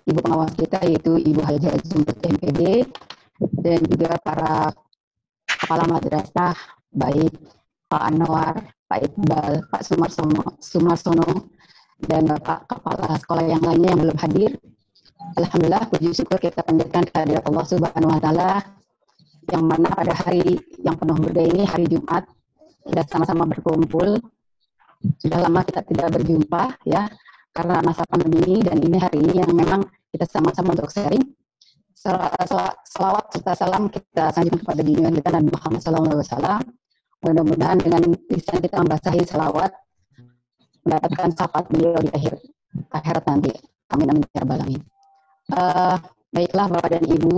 ibu pengawas kita yaitu Ibu Haja Zumbet MPD, dan juga para kepala madrasah baik Pak Anwar, Pak Iqbal, Pak Sumarsono, dan Bapak kepala sekolah yang lainnya yang belum hadir. Alhamdulillah, puji syukur kita panjatkan kehadirat Allah Subhanahu wa Ta'ala, yang mana pada hari yang penuh berkah ini, hari Jumat, kita sama-sama berkumpul. Sudah lama kita tidak berjumpa ya, karena masa pandemi, dan ini hari ini yang memang kita sama-sama untuk sharing. Salawat serta salam kita sanjung kepada junjungan kita Nabi Muhammad SAW. Mudah-mudahan dengan lisan kita membasahi salawat, mendapatkan syafaat beliau di akhirat nanti. Amin amin ya rabbal alamin. Baiklah Bapak dan Ibu,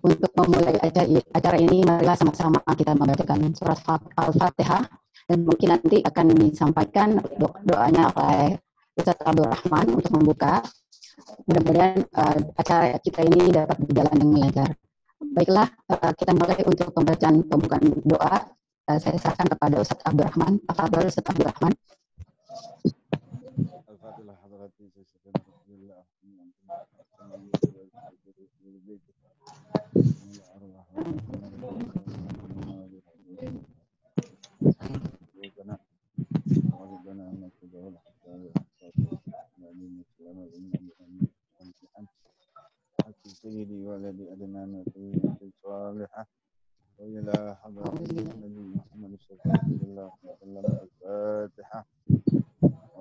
untuk memulai acara ini, marilah sama-sama kita membacakan surat Al-Fatihah, dan mungkin nanti akan disampaikan doanya oleh Ustaz Abdul Rahman untuk membuka. Mudah-mudahan acara kita ini dapat berjalan dengan lancar. Baiklah, kita mulai untuk pembacaan pembukaan doa. Saya serahkan kepada Ustaz Abdul Rahman. Tafadhol Ustaz Abdul Rahman. سيدي ولدي أدنان في صالحة وإلى حضرة النبي محمد صلى الله عليه وسلم. الفاتحة.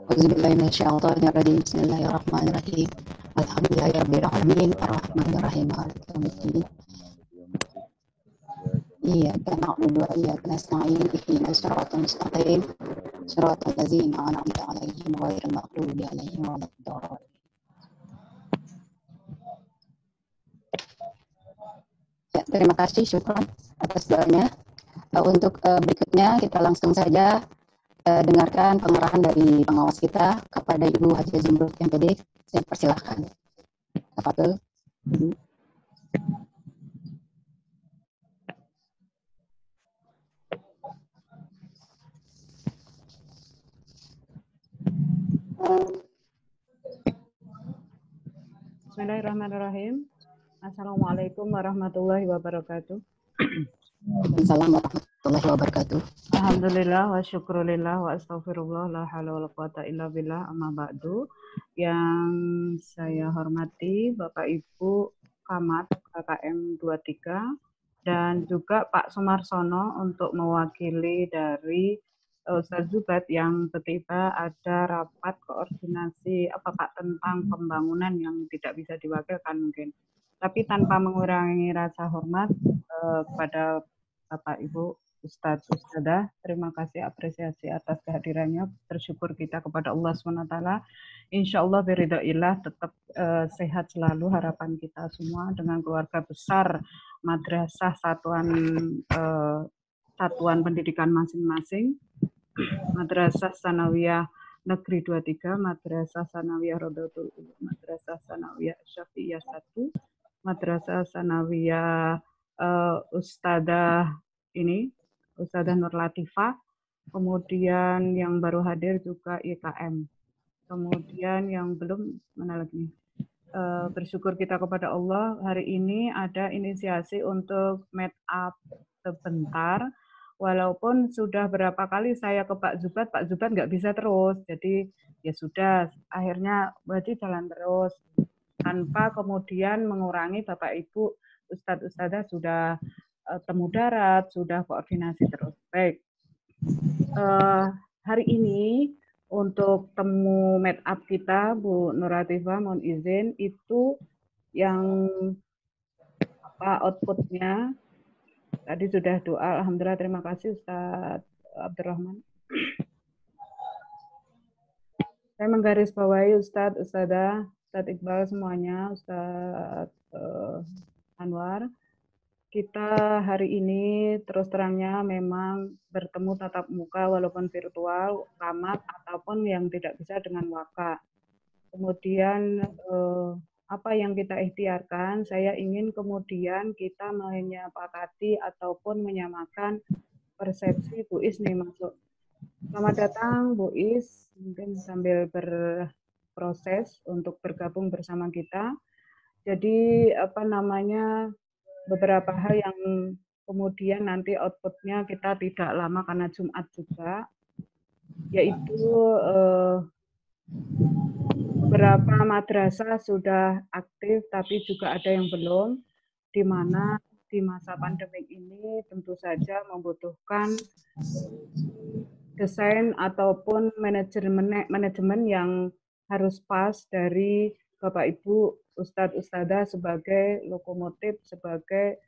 أعوذ بالله من الشيطان الرجيم. بسم الله الرحمن الرحيم. الحمد لله رب العالمين الرحمن الرحيم مالك يوم الدين. إياك نعبد وإياك نستعين اهدنا الصراط المستقيم صراط الذين أنعمت عليهم غير المغضوب عليهم ولا الضالين. Ya, terima kasih, syukran atas doanya. Untuk berikutnya kita langsung saja dengarkan pengarahan dari pengawas kita kepada Ibu Haja Zumbet MPD. Saya persilahkan. Tafadhol. Bismillahirrahmanirrahim. Assalamualaikum warahmatullahi wabarakatuh. Assalamualaikum warahmatullahi wabarakatuh. Alhamdulillah wa syukurillah wa astaghfirullah la haula wa la quwata illa billah, amma ba'du. Yang saya hormati Bapak Ibu Camat KKM 23 dan juga Pak Sumarsono untuk mewakili dari Ustaz Zubat yang tiba ada rapat koordinasi Pak tentang pembangunan yang tidak bisa diwakilkan mungkin. Tapi tanpa mengurangi rasa hormat kepada Bapak Ibu Ustadz Ustadzah, terima kasih apresiasi atas kehadirannya. Bersyukur kita kepada Allah SWT. Insya Allah biridhoillah tetap sehat selalu harapan kita semua dengan keluarga besar madrasah satuan pendidikan masing-masing. Madrasah Sanawiyah Negeri 23, Madrasah Sanawiyah Rodotul Ulum, Madrasah Sanawiyah Syafi'iyah 1, Madrasah Sanawiyah Ustadzah Nur Latifah, kemudian yang baru hadir juga IKM, kemudian yang belum mana lagi. Bersyukur kita kepada Allah hari ini ada inisiasi untuk meet up sebentar. Walaupun sudah berapa kali saya ke Pak Zubat nggak bisa terus. Jadi ya sudah, akhirnya berarti jalan terus. Tanpa kemudian mengurangi Bapak Ibu Ustadz Ustadzah sudah temu darat, sudah koordinasi terus. Baik, hari ini untuk temu meet up kita Bu Nur Latifah mohon izin itu yang outputnya tadi sudah doa, alhamdulillah, terima kasih Ustaz Abdurrahman. Saya menggarisbawahi Ustadz, Ustadzah, Ustadz Iqbal semuanya, Ustadz Anwar. Kita hari ini terus terangnya memang bertemu tatap muka walaupun virtual, camat ataupun yang tidak bisa dengan waka. Kemudian apa yang kita ikhtiarkan, saya ingin kemudian kita menyepakati ataupun menyamakan persepsi Bu Is nih masuk. Selamat datang Bu Is, mungkin sambil proses untuk bergabung bersama kita. Jadi beberapa hal yang kemudian nanti outputnya kita tidak lama karena Jumat juga, yaitu beberapa madrasah sudah aktif tapi juga ada yang belum, di mana di masa pandemi ini tentu saja membutuhkan desain ataupun manajemen yang harus pas dari Bapak Ibu Ustadz Ustadzah sebagai lokomotif, sebagai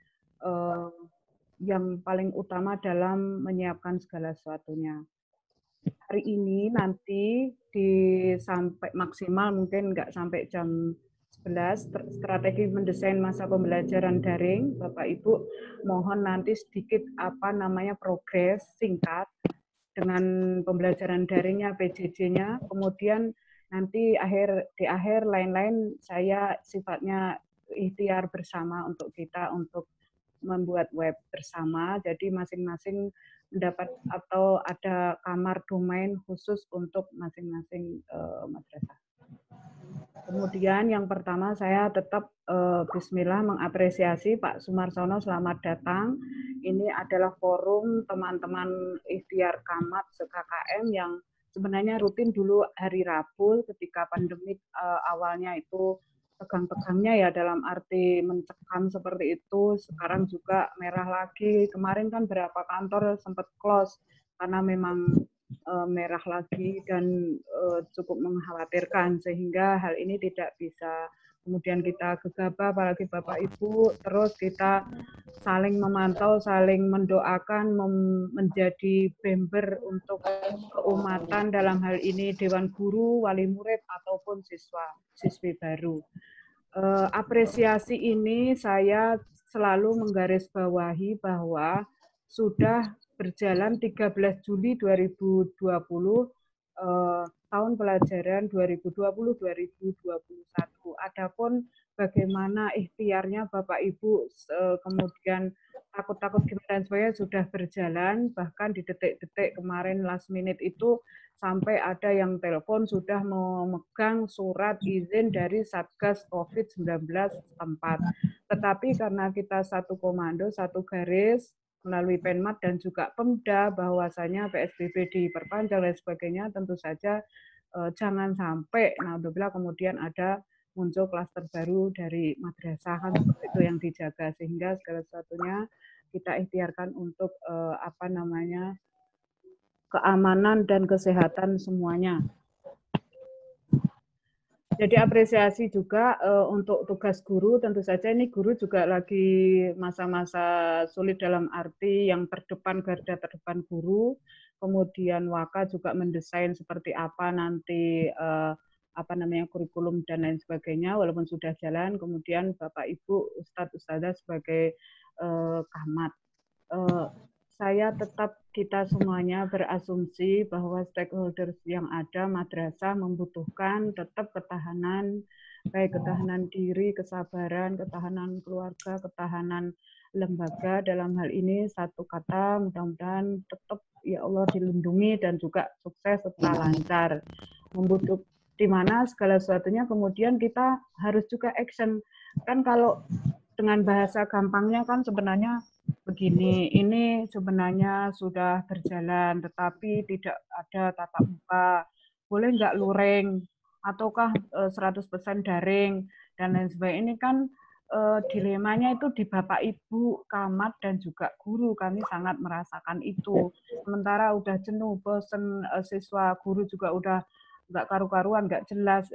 yang paling utama dalam menyiapkan segala sesuatunya. Hari ini nanti sampai maksimal mungkin nggak sampai jam 11, strategi mendesain masa pembelajaran daring, Bapak Ibu mohon nanti sedikit progres singkat dengan pembelajaran daringnya, PJJ-nya, kemudian nanti di akhir lain-lain saya sifatnya ikhtiar bersama untuk kita untuk membuat web bersama, jadi masing-masing mendapat atau ada kamar domain khusus untuk masing-masing madrasah. Kemudian yang pertama saya tetap bismillah mengapresiasi Pak Sumarsono, selamat datang. Ini adalah forum teman-teman ikhtiar Kamat se-KKM yang sebenarnya rutin dulu hari Rabu ketika pandemik awalnya itu tegang-tegangnya ya dalam arti mencekam seperti itu, sekarang juga merah lagi. Kemarin kan berapa kantor sempat close karena memang merah lagi dan cukup mengkhawatirkan, sehingga hal ini tidak bisa kemudian kita gegabah, apalagi Bapak Ibu, terus kita saling memantau, saling mendoakan, menjadi member untuk keumatan dalam hal ini Dewan Guru, Wali Murid, ataupun siswi baru. Apresiasi ini saya selalu menggarisbawahi bahwa sudah berjalan 13 Juli 2020 tahun pelajaran 2020-2021. Adapun bagaimana ikhtiarnya Bapak Ibu kemudian takut-takut gimana dan sebagainya sudah berjalan, bahkan di detik-detik kemarin last minute itu sampai ada yang telepon sudah memegang surat izin dari Satgas COVID-19 setempat. Tetapi karena kita satu komando, satu garis, melalui Penmat dan juga Pemda bahwasanya PSBB diperpanjang dan sebagainya, tentu saja jangan sampai naudzubillah kemudian ada muncul klaster baru dari madrasah, kan seperti itu yang dijaga, sehingga segala sesuatunya kita ikhtiarkan untuk keamanan dan kesehatan semuanya. Jadi apresiasi juga untuk tugas guru, tentu saja ini guru juga lagi masa-masa sulit dalam arti yang terdepan, garda terdepan guru, kemudian Waka juga mendesain seperti apa nanti kurikulum dan lain sebagainya, walaupun sudah jalan, kemudian Bapak Ibu Ustadz Ustadzah sebagai Kamat. Saya tetap kita semuanya berasumsi bahwa stakeholders yang ada madrasah membutuhkan tetap ketahanan, baik ketahanan diri, kesabaran, ketahanan keluarga, ketahanan lembaga. Dalam hal ini satu kata, mudah-mudahan tetap ya Allah dilindungi dan juga sukses serta lancar. Membutuhkan di mana segala sesuatunya kemudian kita harus juga action. Kan kalau dengan bahasa gampangnya kan sebenarnya begini, ini sebenarnya sudah berjalan, tetapi tidak ada tatap muka. Boleh nggak luring, ataukah 100% daring, dan lain sebagainya. Ini kan dilemanya itu di Bapak Ibu, Kamat, dan juga guru. Kami sangat merasakan itu. Sementara udah jenuh, bosen, siswa, guru juga udah nggak karu-karuan, nggak jelas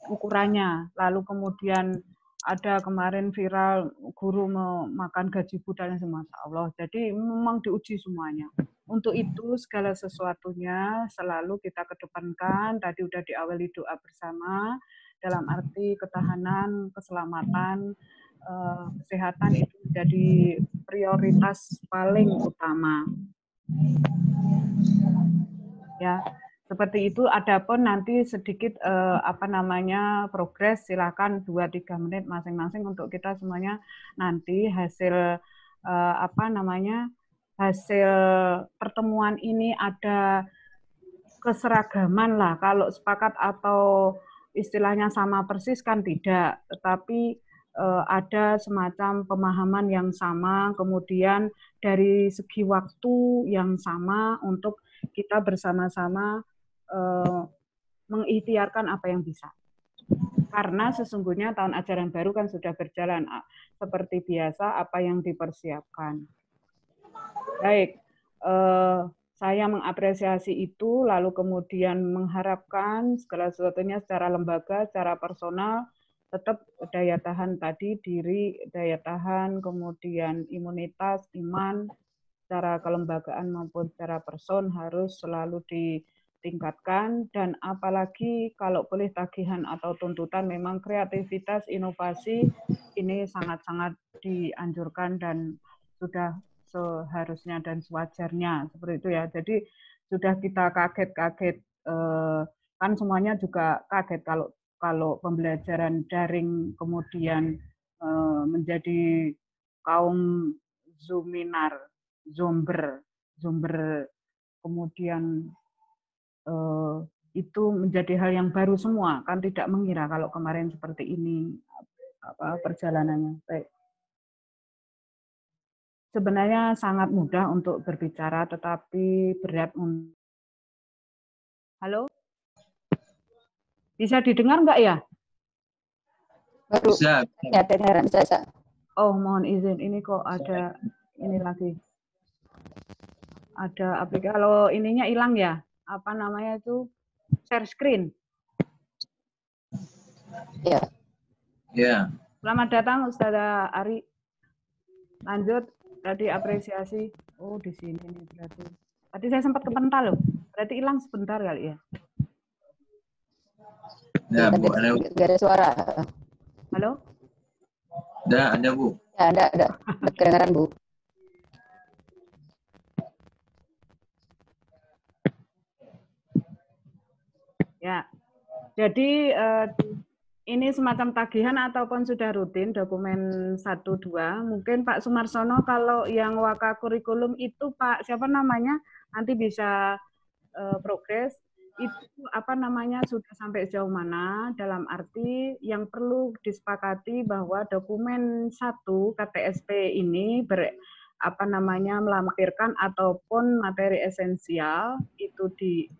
ukurannya. Lalu kemudian ada kemarin viral guru memakan gaji budak semua, Masya Allah. Jadi memang diuji semuanya. Untuk itu segala sesuatunya selalu kita kedepankan. Tadi udah diawali doa bersama dalam arti ketahanan, keselamatan, kesehatan itu menjadi prioritas paling utama. Ya. Seperti itu. Adapun nanti sedikit progres, silakan 2-3 menit masing-masing untuk kita semuanya nanti hasil hasil pertemuan ini ada keseragaman lah. Kalau sepakat atau istilahnya sama persis kan tidak, tetapi ada semacam pemahaman yang sama, kemudian dari segi waktu yang sama untuk kita bersama-sama mengikhtiarkan apa yang bisa. Karena sesungguhnya tahun ajaran baru kan sudah berjalan seperti biasa apa yang dipersiapkan. Baik, saya mengapresiasi itu, lalu kemudian mengharapkan segala sesuatunya secara lembaga, secara personal, tetap daya tahan tadi, diri, daya tahan, kemudian imunitas, iman, secara kelembagaan maupun secara person harus selalu ditingkatkan, dan apalagi kalau boleh tagihan atau tuntutan memang kreativitas, inovasi ini sangat-sangat dianjurkan dan sudah seharusnya dan sewajarnya seperti itu ya. Jadi sudah kita kaget-kaget kan semuanya juga kaget kalau pembelajaran daring kemudian menjadi kaum Zoominar, Zomber, kemudian itu menjadi hal yang baru semua, kan tidak mengira kalau kemarin seperti ini perjalanannya. Baik. Sebenarnya sangat mudah untuk berbicara, tetapi berat untuk... Halo? Bisa didengar nggak ya? Baru Bisa. ya dengaran bisa. Oh, mohon izin, ini kok ada ini lagi. Ada aplikasi, kalau ininya hilang ya, apa namanya itu, share screen. Ya. Ya. Selamat datang Ustazah Ari. Lanjut, tadi apresiasi. Oh, di sini nih berarti. Tadi saya sempat kepental loh. Berarti hilang sebentar kali ya. Ya, Bu, ada. Nggak ada suara. Halo? Ada, Bu. Ya, ada. Kedengaran, Bu. Ya. Jadi ini semacam tagihan ataupun sudah rutin dokumen 1 2. Mungkin Pak Sumarsono kalau yang waka kurikulum itu Pak siapa namanya nanti bisa progres itu apa namanya sudah sampai sejauh mana, dalam arti yang perlu disepakati bahwa dokumen 1 KTSP ini melampirkan ataupun materi esensial itu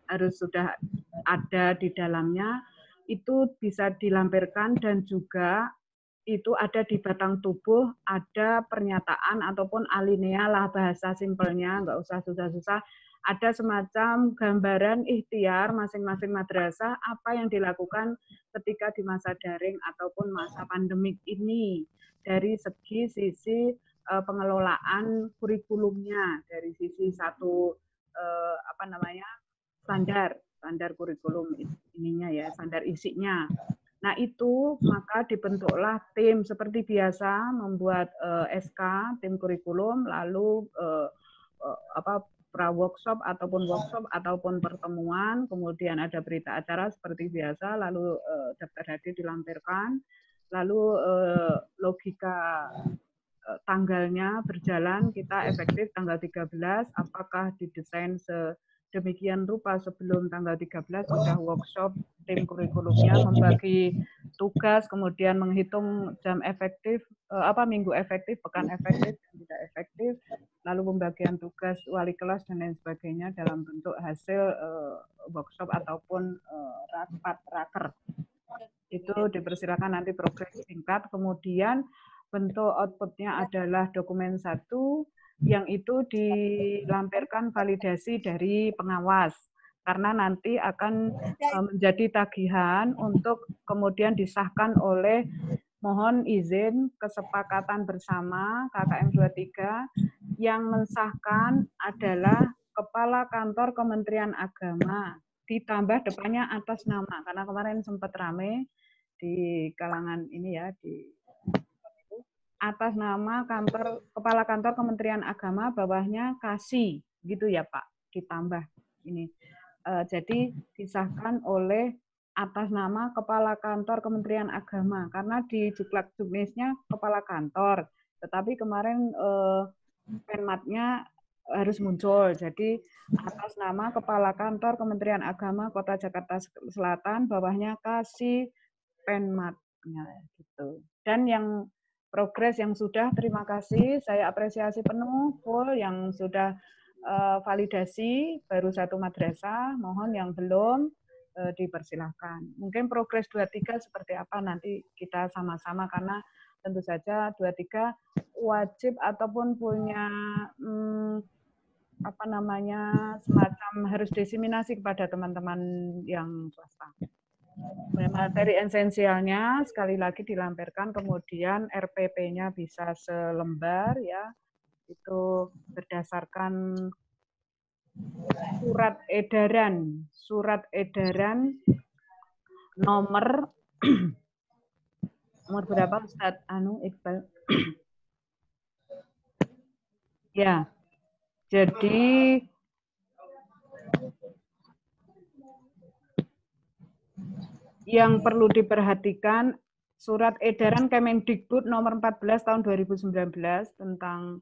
harus sudah ada di dalamnya, itu bisa dilampirkan, dan juga itu ada di batang tubuh, ada pernyataan ataupun alinea lah bahasa simpelnya, nggak usah susah-susah, ada semacam gambaran ikhtiar masing-masing madrasah apa yang dilakukan ketika di masa daring ataupun masa pandemik ini dari sisi pengelolaan kurikulumnya, dari sisi standar kurikulum ininya ya, standar isinya. Nah itu maka dibentuklah tim seperti biasa membuat SK tim kurikulum, lalu pra-workshop ataupun pertemuan, kemudian ada berita acara seperti biasa, lalu daftar hadir dilampirkan, lalu logika tanggalnya berjalan, kita efektif tanggal 13, apakah didesain sedemikian rupa sebelum tanggal 13 sudah workshop tim kurikulumnya, membagi tugas, kemudian menghitung jam efektif, minggu efektif, pekan efektif, dan tidak efektif, lalu pembagian tugas wali kelas dan lain sebagainya dalam bentuk hasil workshop ataupun raker. Itu dipersilakan nanti progres singkat, kemudian bentuk outputnya adalah dokumen 1 yang itu dilampirkan validasi dari pengawas, karena nanti akan menjadi tagihan untuk kemudian disahkan oleh, mohon izin, kesepakatan bersama KKM 23 yang mensahkan adalah Kepala Kantor Kementerian Agama, ditambah depannya atas nama, karena kemarin sempat rame di kalangan ini ya, di atas nama Kepala Kantor Kementerian Agama, bawahnya kasih, gitu ya Pak, ditambah ini. Jadi disahkan oleh atas nama Kepala Kantor Kementerian Agama, karena di juklak juknisnya Kepala Kantor, tetapi kemarin penmatnya harus muncul. Jadi atas nama Kepala Kantor Kementerian Agama Kota Jakarta Selatan, bawahnya kasih Penmatnya gitu. Dan yang progres yang sudah, terima kasih, saya apresiasi penuh full yang sudah validasi baru 1 madrasah, mohon yang belum dipersilahkan. Mungkin progres 23 seperti apa nanti kita sama-sama, karena tentu saja 23 wajib ataupun punya apa namanya semacam harus diseminasi kepada teman-teman yang swasta. Materi esensialnya sekali lagi dilampirkan, kemudian RPP-nya bisa selembar ya, itu berdasarkan surat edaran nomor berapa Ustadz Iqbal? Ya, jadi yang perlu diperhatikan surat edaran Kemendikbud nomor 14 tahun 2019 tentang,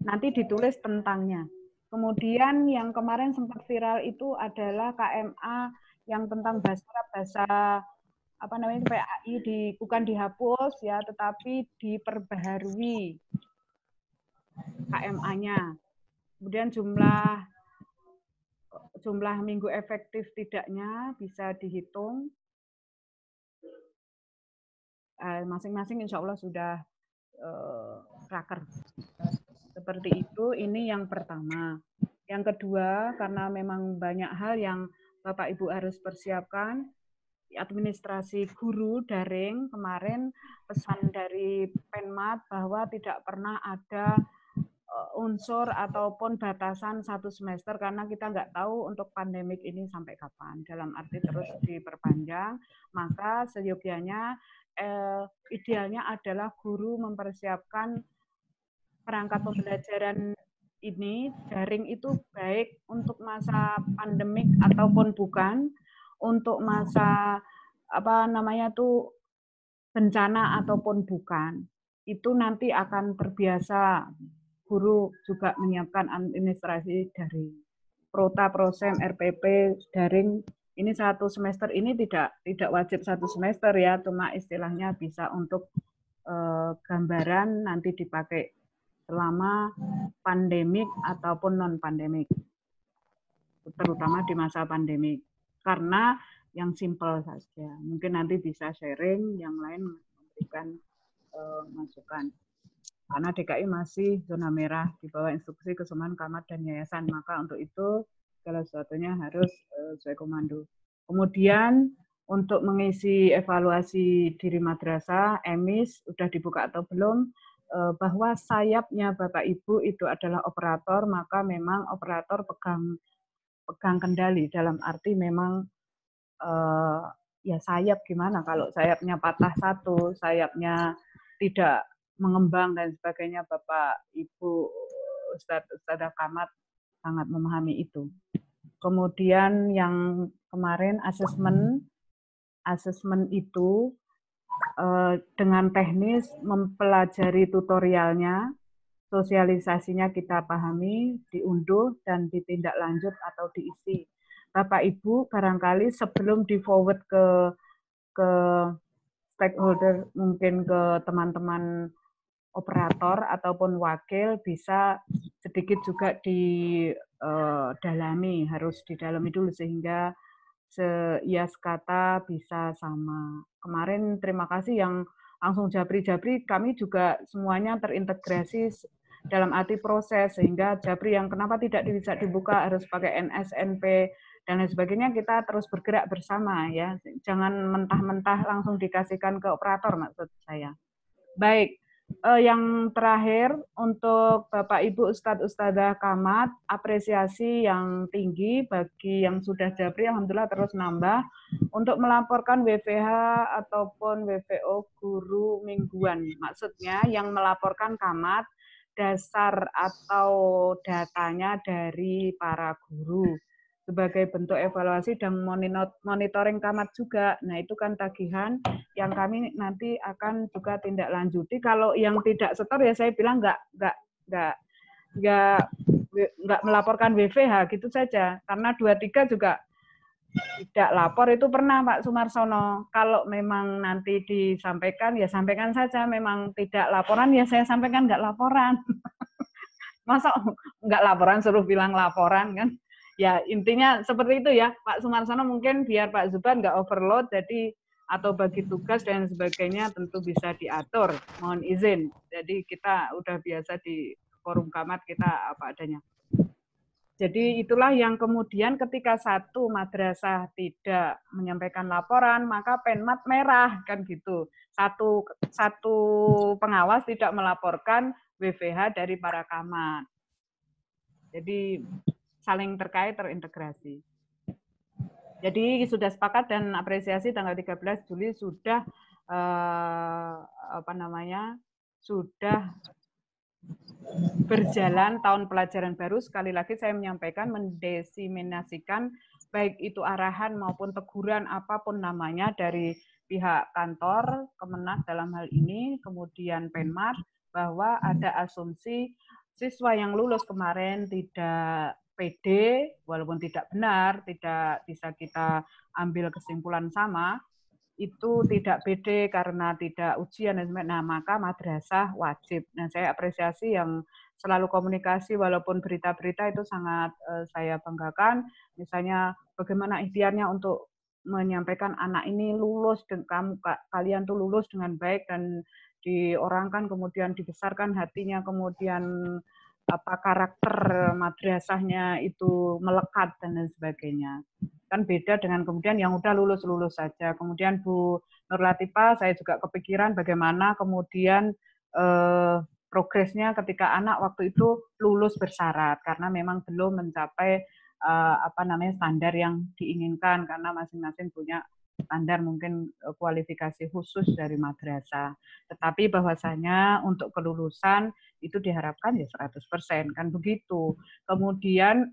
nanti ditulis tentangnya. Kemudian yang kemarin sempat viral itu adalah KMA yang tentang bahasa apa namanya PAI bukan dihapus ya, tetapi diperbaharui KMA-nya. Kemudian jumlah minggu efektif tidaknya bisa dihitung. Masing-masing insya Allah sudah raker. Seperti itu, ini yang pertama. Yang kedua, karena memang banyak hal yang Bapak Ibu harus persiapkan, administrasi guru daring, kemarin pesan dari Penmat bahwa tidak pernah ada unsur ataupun batasan 1 semester karena kita nggak tahu untuk pandemik ini sampai kapan. Dalam arti terus diperpanjang, maka seyogianya idealnya adalah guru mempersiapkan perangkat pembelajaran ini daring itu baik untuk masa pandemik ataupun bukan, untuk masa apa namanya tuh bencana ataupun bukan. Itu nanti akan terbiasa guru juga menyiapkan administrasi daring. Prota, Prosem, RPP daring ini 1 semester ini tidak wajib 1 semester ya, cuma istilahnya bisa untuk gambaran nanti dipakai selama pandemik ataupun non pandemik, terutama di masa pandemik. Karena yang simpel saja, mungkin nanti bisa sharing, yang lain memberikan masukan. Karena DKI masih zona merah di bawah instruksi Kesuman, Camat, dan Yayasan, maka untuk itu segala sesuatunya harus sesuai komando. Kemudian untuk mengisi evaluasi diri madrasah, EMIS sudah dibuka atau belum, bahwa sayapnya Bapak Ibu itu adalah operator, maka memang operator pegang kendali, dalam arti memang ya sayap gimana kalau sayapnya patah 1, sayapnya tidak mengembang dan sebagainya, Bapak Ibu Ustadzah Camat sangat memahami itu. Kemudian yang kemarin asesmen itu dengan teknis mempelajari tutorialnya, sosialisasinya kita pahami, diunduh dan ditindak lanjut atau diisi. Bapak Ibu barangkali sebelum di forward ke stakeholder, mungkin ke teman-teman operator ataupun wakil, bisa sedikit juga didalami, harus didalami dulu sehingga seias kata bisa sama. Kemarin terima kasih yang langsung Jabri, kami juga semuanya terintegrasi dalam arti proses, sehingga Jabri yang kenapa tidak bisa dibuka harus pakai NSNP dan lain sebagainya, kita terus bergerak bersama ya. Jangan mentah-mentah langsung dikasihkan ke operator maksud saya. Baik, yang terakhir untuk Bapak Ibu Ustadz Ustadzah Camat, apresiasi yang tinggi bagi yang sudah Jabri, alhamdulillah terus nambah untuk melaporkan WFH ataupun WFO guru mingguan. Maksudnya yang melaporkan Camat dasar atau datanya dari para guru sebagai bentuk evaluasi dan monitoring Camat juga. Nah, itu kan tagihan yang kami nanti akan juga tindak lanjuti. Kalau yang tidak setor ya saya bilang nggak nggak melaporkan WVH gitu saja. Karena 23 juga tidak lapor itu pernah Pak Sumarsono. Kalau memang nanti disampaikan, ya sampaikan saja. Memang tidak laporan, ya saya sampaikan nggak laporan. Masa nggak laporan suruh bilang laporan kan? Ya intinya seperti itu ya Pak Sumarsono, mungkin biar Pak Zuban nggak overload, jadi atau bagi tugas dan sebagainya tentu bisa diatur. Mohon izin. Jadi kita udah biasa di forum Kamat kita apa adanya. Jadi itulah yang kemudian ketika satu madrasah tidak menyampaikan laporan, maka Penmat merah kan gitu. Satu pengawas tidak melaporkan WVH dari para Kamat. Jadi saling terkait, terintegrasi. Jadi sudah sepakat dan apresiasi tanggal 13 Juli sudah sudah berjalan tahun pelajaran baru. Sekali lagi saya menyampaikan, mendesiminasikan baik itu arahan maupun teguran apapun namanya dari pihak kantor Kemenak dalam hal ini, kemudian Penmat, bahwa ada asumsi siswa yang lulus kemarin tidak PD, walaupun tidak benar, tidak bisa kita ambil kesimpulan sama, itu tidak PD karena tidak ujian dan sebagainya. Nah, maka madrasah wajib. Nah, saya apresiasi yang selalu komunikasi, walaupun berita-berita itu sangat saya banggakan. Misalnya bagaimana ikhtiarnya untuk menyampaikan anak ini lulus, kalian tuh lulus dengan baik dan diorangkan, kemudian dibesarkan hatinya, kemudian apa karakter madrasahnya itu melekat dan lain sebagainya. Kan beda dengan kemudian yang udah lulus-lulus saja. Kemudian Bu Nur Latifah, saya juga kepikiran bagaimana kemudian progresnya ketika anak waktu itu lulus bersyarat karena memang belum mencapai standar yang diinginkan karena masing-masing punya standar mungkin kualifikasi khusus dari madrasah. Tetapi bahwasanya untuk kelulusan itu diharapkan ya 100%, kan begitu. Kemudian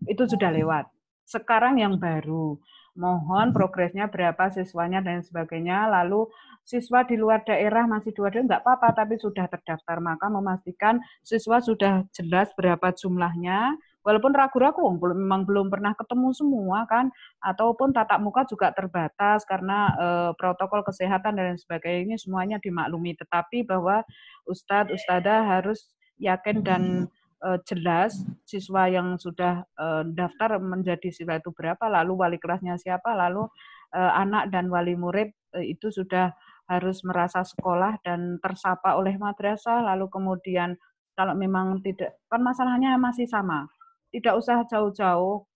itu sudah lewat. Sekarang yang baru, mohon progresnya berapa siswanya dan sebagainya, lalu siswa di luar daerah masih 2 daerah, enggak apa-apa, tapi sudah terdaftar, maka memastikan siswa sudah jelas berapa jumlahnya, walaupun ragu-ragu, memang belum pernah ketemu semua kan, ataupun tatap muka juga terbatas karena protokol kesehatan dan sebagainya semuanya dimaklumi, tetapi bahwa Ustadz, Ustadzah harus yakin dan jelas siswa yang sudah daftar menjadi siswa itu berapa, lalu wali kelasnya siapa, lalu anak dan wali murid itu sudah harus merasa sekolah dan tersapa oleh madrasah, lalu kemudian kalau memang tidak, kan masalahnya masih sama, tidak usah jauh-jauh,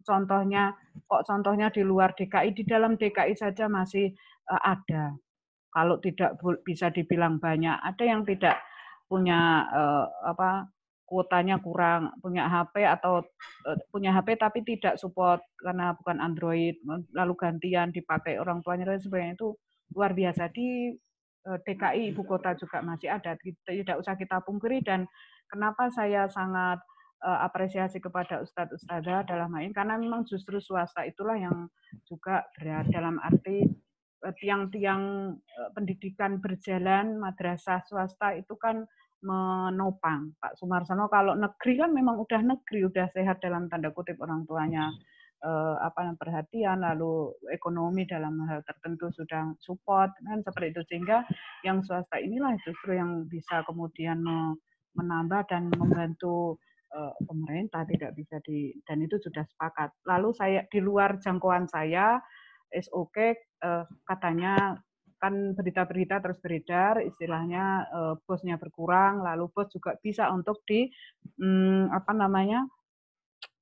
contohnya di luar DKI, di dalam DKI saja masih ada, kalau tidak bisa dibilang banyak, ada yang tidak punya kuotanya kurang, punya HP atau punya HP tapi tidak support karena bukan Android, lalu gantian dipakai orang tuanya dan sebagainya, itu luar biasa. Di DKI ibu kota juga masih ada, tidak usah kita pungkiri. Dan kenapa saya sangat apresiasi kepada Ustadz Ustadzah dalam hal ini, karena memang justru swasta itulah yang juga berat dalam arti tiang-tiang pendidikan berjalan, madrasah swasta itu kan menopang. Pak Sumarsono kalau negeri kan memang udah negeri, udah sehat dalam tanda kutip, orang tuanya perhatian, lalu ekonomi dalam hal tertentu sudah support kan seperti itu, sehingga yang swasta inilah justru yang bisa kemudian menambah dan membantu pemerintah, tidak bisa dan itu sudah sepakat. Lalu saya di luar jangkauan saya SOK katanya kan berita-berita terus beredar, istilahnya bosnya berkurang, lalu bos juga bisa untuk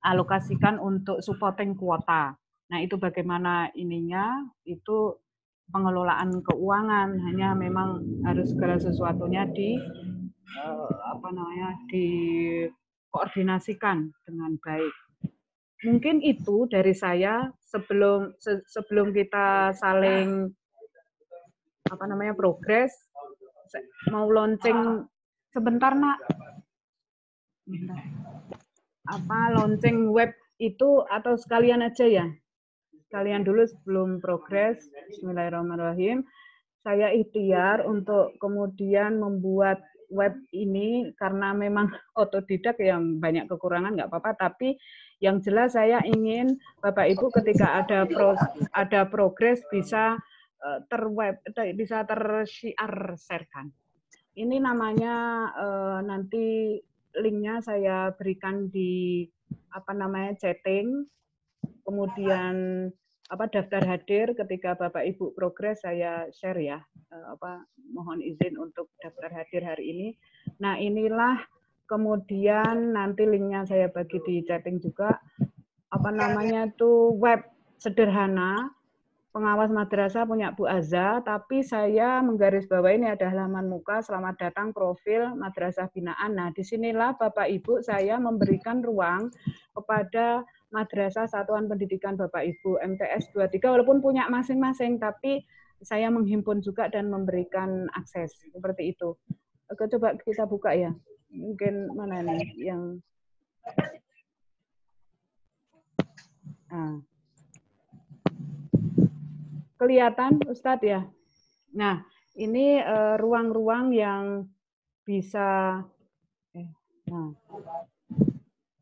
alokasikan untuk supporting kuota. Nah itu bagaimana ininya, itu pengelolaan keuangan, hanya memang harus segala sesuatunya dikoordinasikan dengan baik. Mungkin itu dari saya sebelum kita saling progres, mau launching sebentar nak, launching web itu atau sekalian aja ya, sekalian dulu sebelum progres. Bismillahirrahmanirrahim. Saya ikhtiar untuk kemudian membuat web ini karena memang otodidak yang banyak kekurangan nggak apa-apa, tapi yang jelas saya ingin Bapak Ibu ketika ada progres bisa bisa tersiar-sharekan. Ini namanya nanti linknya saya berikan di chatting, kemudian daftar hadir ketika Bapak Ibu progres saya share ya, mohon izin untuk daftar hadir hari ini. Nah inilah kemudian nanti linknya saya bagi di chatting juga, web sederhana pengawas madrasah punya Bu Aza, tapi saya menggarisbawahi ini ada halaman muka, selamat datang profil madrasah binaan. Nah, disinilah Bapak Ibu saya memberikan ruang kepada madrasah satuan pendidikan Bapak Ibu MTS 23, walaupun punya masing-masing, tapi saya menghimpun juga dan memberikan akses, seperti itu. Coba kita buka ya, mungkin mana nih yang... Nah. Kelihatan Ustadz ya. Nah, ini ruang-ruang yang bisa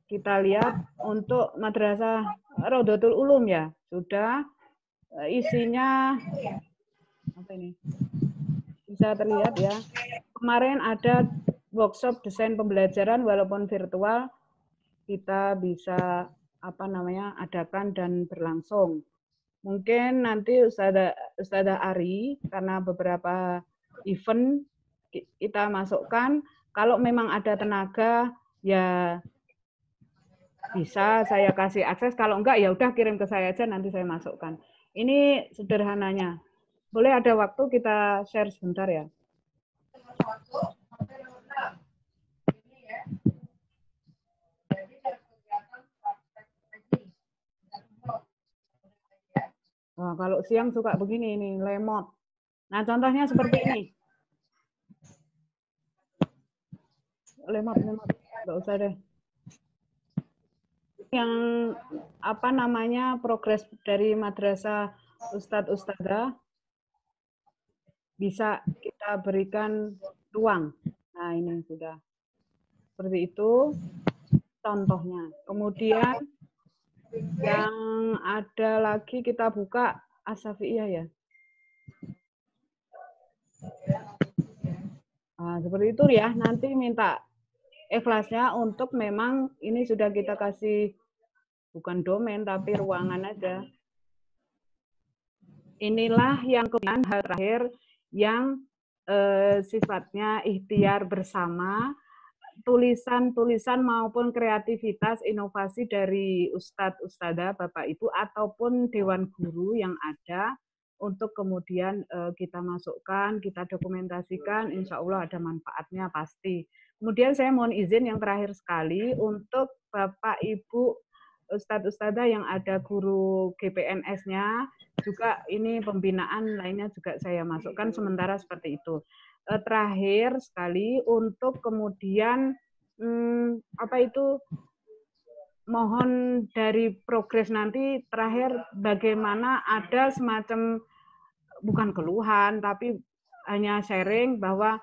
kita lihat untuk madrasah Rodotul Ulum ya. Sudah isinya apa ini? Bisa terlihat ya. Kemarin ada workshop desain pembelajaran walaupun virtual, kita bisa adakan dan berlangsung. Mungkin nanti Ustazah Ari, karena beberapa event kita masukkan, kalau memang ada tenaga, ya bisa saya kasih akses, kalau enggak ya udah kirim ke saya aja, nanti saya masukkan. Ini sederhananya. Boleh ada waktu kita share sebentar ya? Wah, kalau siang suka begini, ini lemot. Nah, contohnya seperti ini. Lemot, nggak usah deh. Yang progres dari madrasah Ustadz Ustadzah bisa kita berikan ruang. Nah, ini sudah. Seperti itu contohnya. Kemudian yang ada lagi kita buka As-Safiyah ya. Nah, seperti itu ya. Nanti minta ikhlasnya untuk memang ini sudah kita kasih bukan domain tapi ruangan aja. Inilah yang kemudian hal terakhir yang sifatnya ikhtiar bersama, tulisan-tulisan maupun kreativitas inovasi dari Ustadz Ustadzah Bapak Ibu ataupun Dewan Guru yang ada untuk kemudian kita masukkan, kita dokumentasikan, insya Allah ada manfaatnya pasti. Kemudian saya mohon izin yang terakhir sekali untuk Bapak Ibu Ustadz Ustadzah yang ada guru GPNS-nya, juga ini pembinaan lainnya juga saya masukkan sementara seperti itu. Terakhir sekali untuk kemudian mohon dari progres nanti terakhir bagaimana ada semacam bukan keluhan tapi hanya sharing bahwa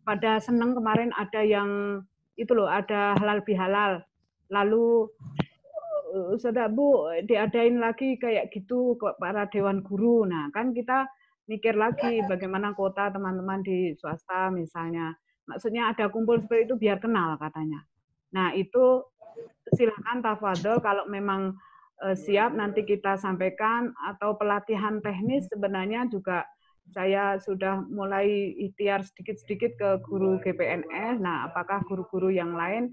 pada seneng kemarin ada yang itu loh, ada halal bihalal, lalu Ustazah Bu diadain lagi kayak gitu para dewan guru. Nah kan kita mikir lagi bagaimana kota teman-teman di swasta misalnya. Maksudnya ada kumpul seperti itu biar kenal katanya. Nah itu silakan tafadhol kalau memang siap nanti kita sampaikan, atau pelatihan teknis sebenarnya juga saya sudah mulai ikhtiar sedikit-sedikit ke guru GPNS. Nah apakah guru-guru yang lain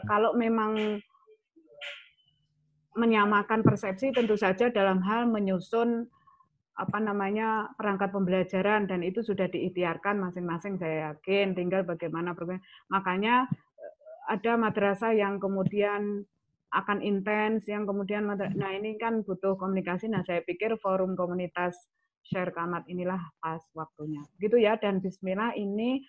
kalau memang menyamakan persepsi tentu saja dalam hal menyusun perangkat pembelajaran, dan itu sudah diikhtiarkan masing-masing saya yakin, tinggal bagaimana program. Makanya ada madrasah yang kemudian akan intens, yang kemudian nah ini kan butuh komunikasi. Nah saya pikir forum komunitas share kamat inilah pas waktunya gitu ya. Dan bismillah ini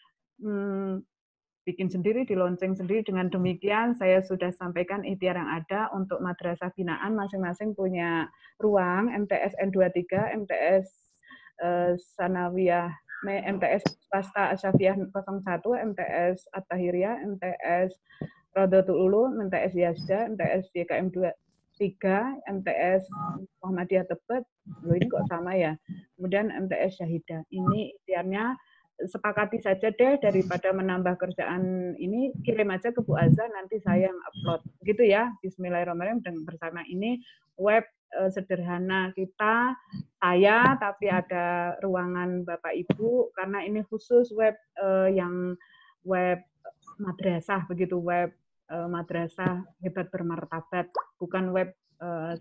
bikin sendiri, di launching sendiri. Dengan demikian saya sudah sampaikan ikhtiar yang ada untuk madrasah binaan, masing-masing punya ruang, MTS N23, MTS Sanawiyah MTS Swasta Asyafiyah 01, MTS At-Tahiriyah, MTS Rodotul Ulum, MTS Yazda, MTS YKM 23, MTS Muhammadiyah Tebet. Loh, ini kok sama ya? Kemudian MTS Syahidah. Ini ikhtiarnya sepakati saja deh, daripada menambah kerjaan ini, kirim aja ke Bu Azza, nanti saya yang upload. Gitu ya. Bismillahirrahmanirrahim. Dan bersama ini web sederhana kita, saya, tapi ada ruangan Bapak Ibu, karena ini khusus web yang web madrasah, begitu, web madrasah hebat bermartabat, bukan web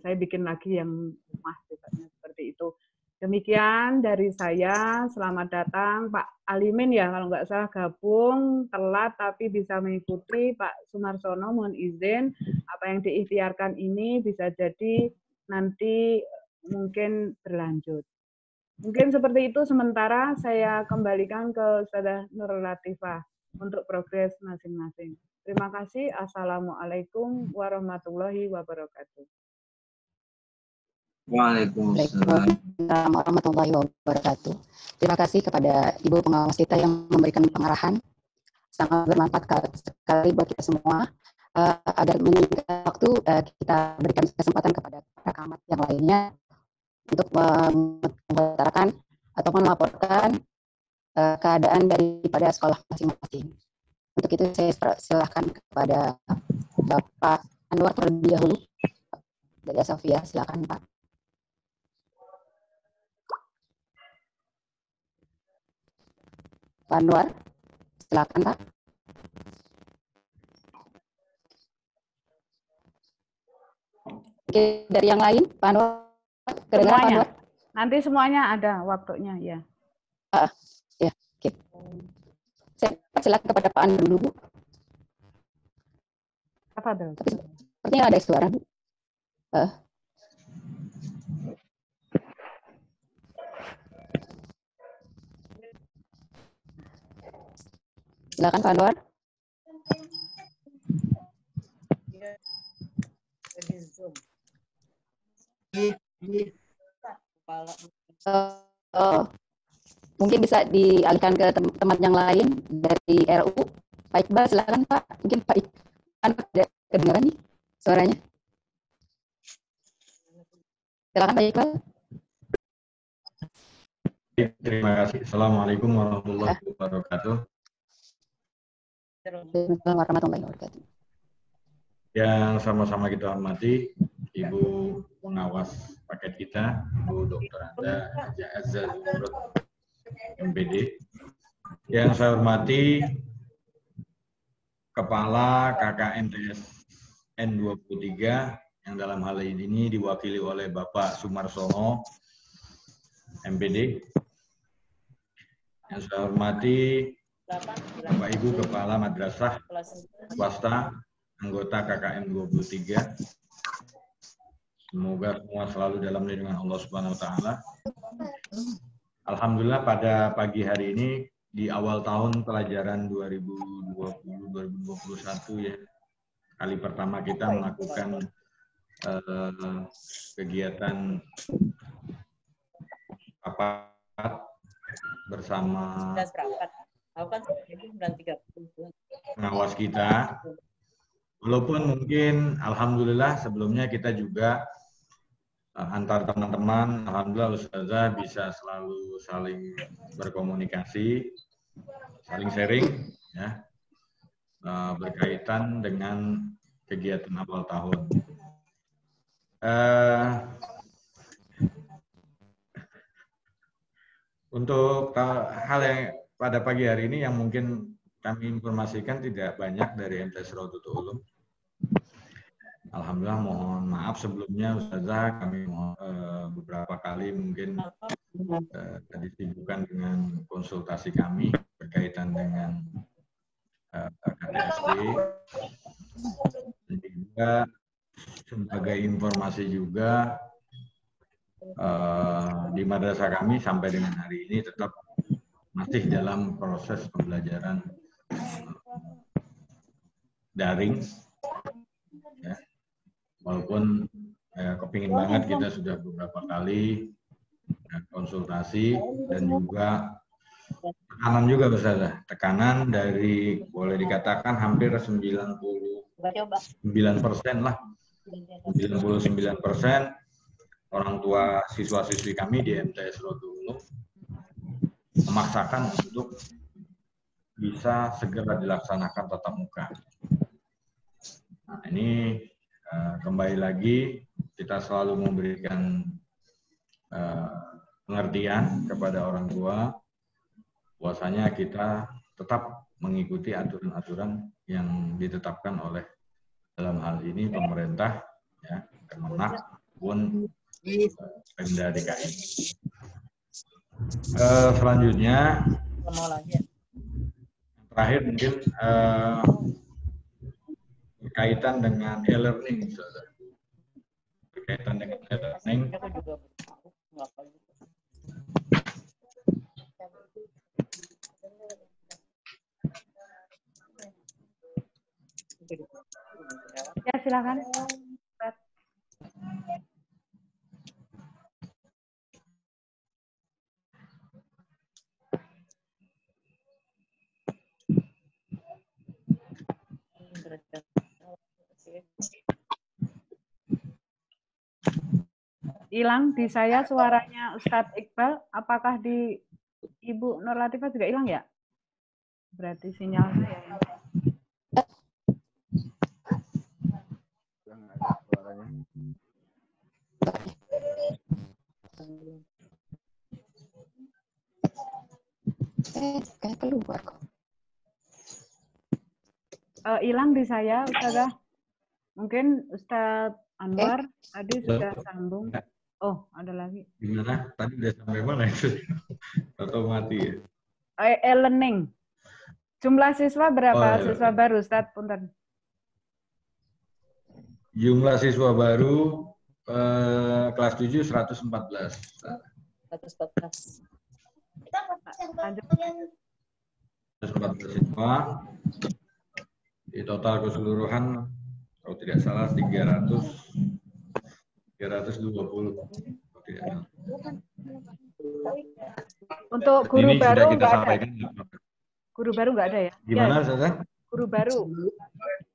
saya bikin lagi yang rumah, seperti itu. Demikian dari saya, selamat datang Pak Alimin ya, kalau nggak salah gabung, telat tapi bisa mengikuti. Pak Sumarsono, mohon izin, apa yang diikhtiarkan ini bisa jadi nanti mungkin berlanjut. Mungkin seperti itu sementara, saya kembalikan ke Ustazah Nurul Latifah untuk progres masing-masing. Terima kasih. Assalamualaikum warahmatullahi wabarakatuh. Waalaikumsalam warahmatullahi wabarakatuh. Terima kasih kepada Ibu pengawas kita yang memberikan pengarahan. Sangat bermanfaat sekali buat kita semua. Agar menyingkat waktu, kita berikan kesempatan kepada para camat yang lainnya untuk mengutarakan ataupun melaporkan keadaan daripada sekolah masing-masing. Untuk itu saya silakan kepada Bapak Anwar terlebih dahulu dari Asyafiyah. Silakan Pak. Pak Anwar, silakan Pak. Oke, dari yang lain, Pak Anwar, kedengaran Pak Anwar? Nanti semuanya ada waktunya ya. Ya, oke. Saya silakan kepada Pak Anwar dulu, Bu. Apa tuh? Sepertinya ada suara, Bu. Silakan Pak Anwar. Mungkin bisa dialihkan ke teman yang lain dari RU. Pak Iqbal, silakan Pak. Mungkin Pak Iqbal ada kedengaran nih suaranya. Silakan Pak Iqbal. Terima kasih. Assalamualaikum warahmatullahi wabarakatuh. Waalaikumsalam warahmatullahi wabarakatuh. Yang sama-sama kita hormati Ibu pengawas paket kita, Ibu Dr. Anda Azza Zumrud, MPD. Yang saya hormati Kepala KKMTS N23 yang dalam hal ini diwakili oleh Bapak Sumarsono, MPD. Yang saya hormati Bapak Ibu Kepala Madrasah Swasta, anggota KKM 23. Semoga semua selalu dalam lindungan Allah Subhanahu wa taala. Alhamdulillah pada pagi hari ini di awal tahun pelajaran 2020-2021 ya. Kali pertama kita melakukan kegiatan rapat bersama pengawas kita. Walaupun mungkin alhamdulillah sebelumnya kita juga antar teman-teman, alhamdulillah Ustazah bisa selalu saling berkomunikasi, saling sharing ya, berkaitan dengan kegiatan awal tahun. Untuk hal yang pada pagi hari ini yang mungkin kami informasikan tidak banyak dari MTS Rodotul Ulum. Alhamdulillah, mohon maaf sebelumnya Ustazah, kami beberapa kali mungkin disibukkan dengan konsultasi kami berkaitan dengan KTSD. Dan juga sebagai informasi juga di madrasah kami sampai dengan hari ini tetap masih dalam proses pembelajaran daring. Ya. Walaupun kepingin banget kita sudah beberapa kali konsultasi dan juga tekanan juga Ustazah. Tekanan dari boleh dikatakan hampir 99% lah. 99% orang tua siswa-siswi kami di MTS Rodulu memaksakan untuk bisa segera dilaksanakan tatap muka. Nah, ini kembali lagi kita selalu memberikan pengertian kepada orang tua bahwasanya kita tetap mengikuti aturan-aturan yang ditetapkan oleh dalam hal ini pemerintah, ya, Kemenak maupun Pemda DKI. Selanjutnya, terakhir mungkin berkaitan dengan e-learning, berkaitan dengan e-learning. Ya, silakan. Hilang di saya suaranya Ustadz Iqbal, apakah di Ibu Nur Latifah juga hilang ya? Berarti sinyal saya ya. Suaranya. Kayak keluar kok. Hilang di saya, Ustazah. Mungkin Ustadz Anwar tadi sudah sambung. Oh, ada lagi. Gimana? Tadi udah sampai mana itu? Atau mati ya? E-learning. Jumlah siswa berapa? Oh, ya. Siswa baru, Ustadz, punten. Jumlah siswa baru kelas 7 114. 114. 114 siswa. Di total keseluruhan kalau tidak salah 320. Kalau tidak salah. Untuk guru Ini baru sudah kita nggak ada. sampaikan. Guru baru nggak ada ya? Gimana, Ya, Ustazah? guru baru.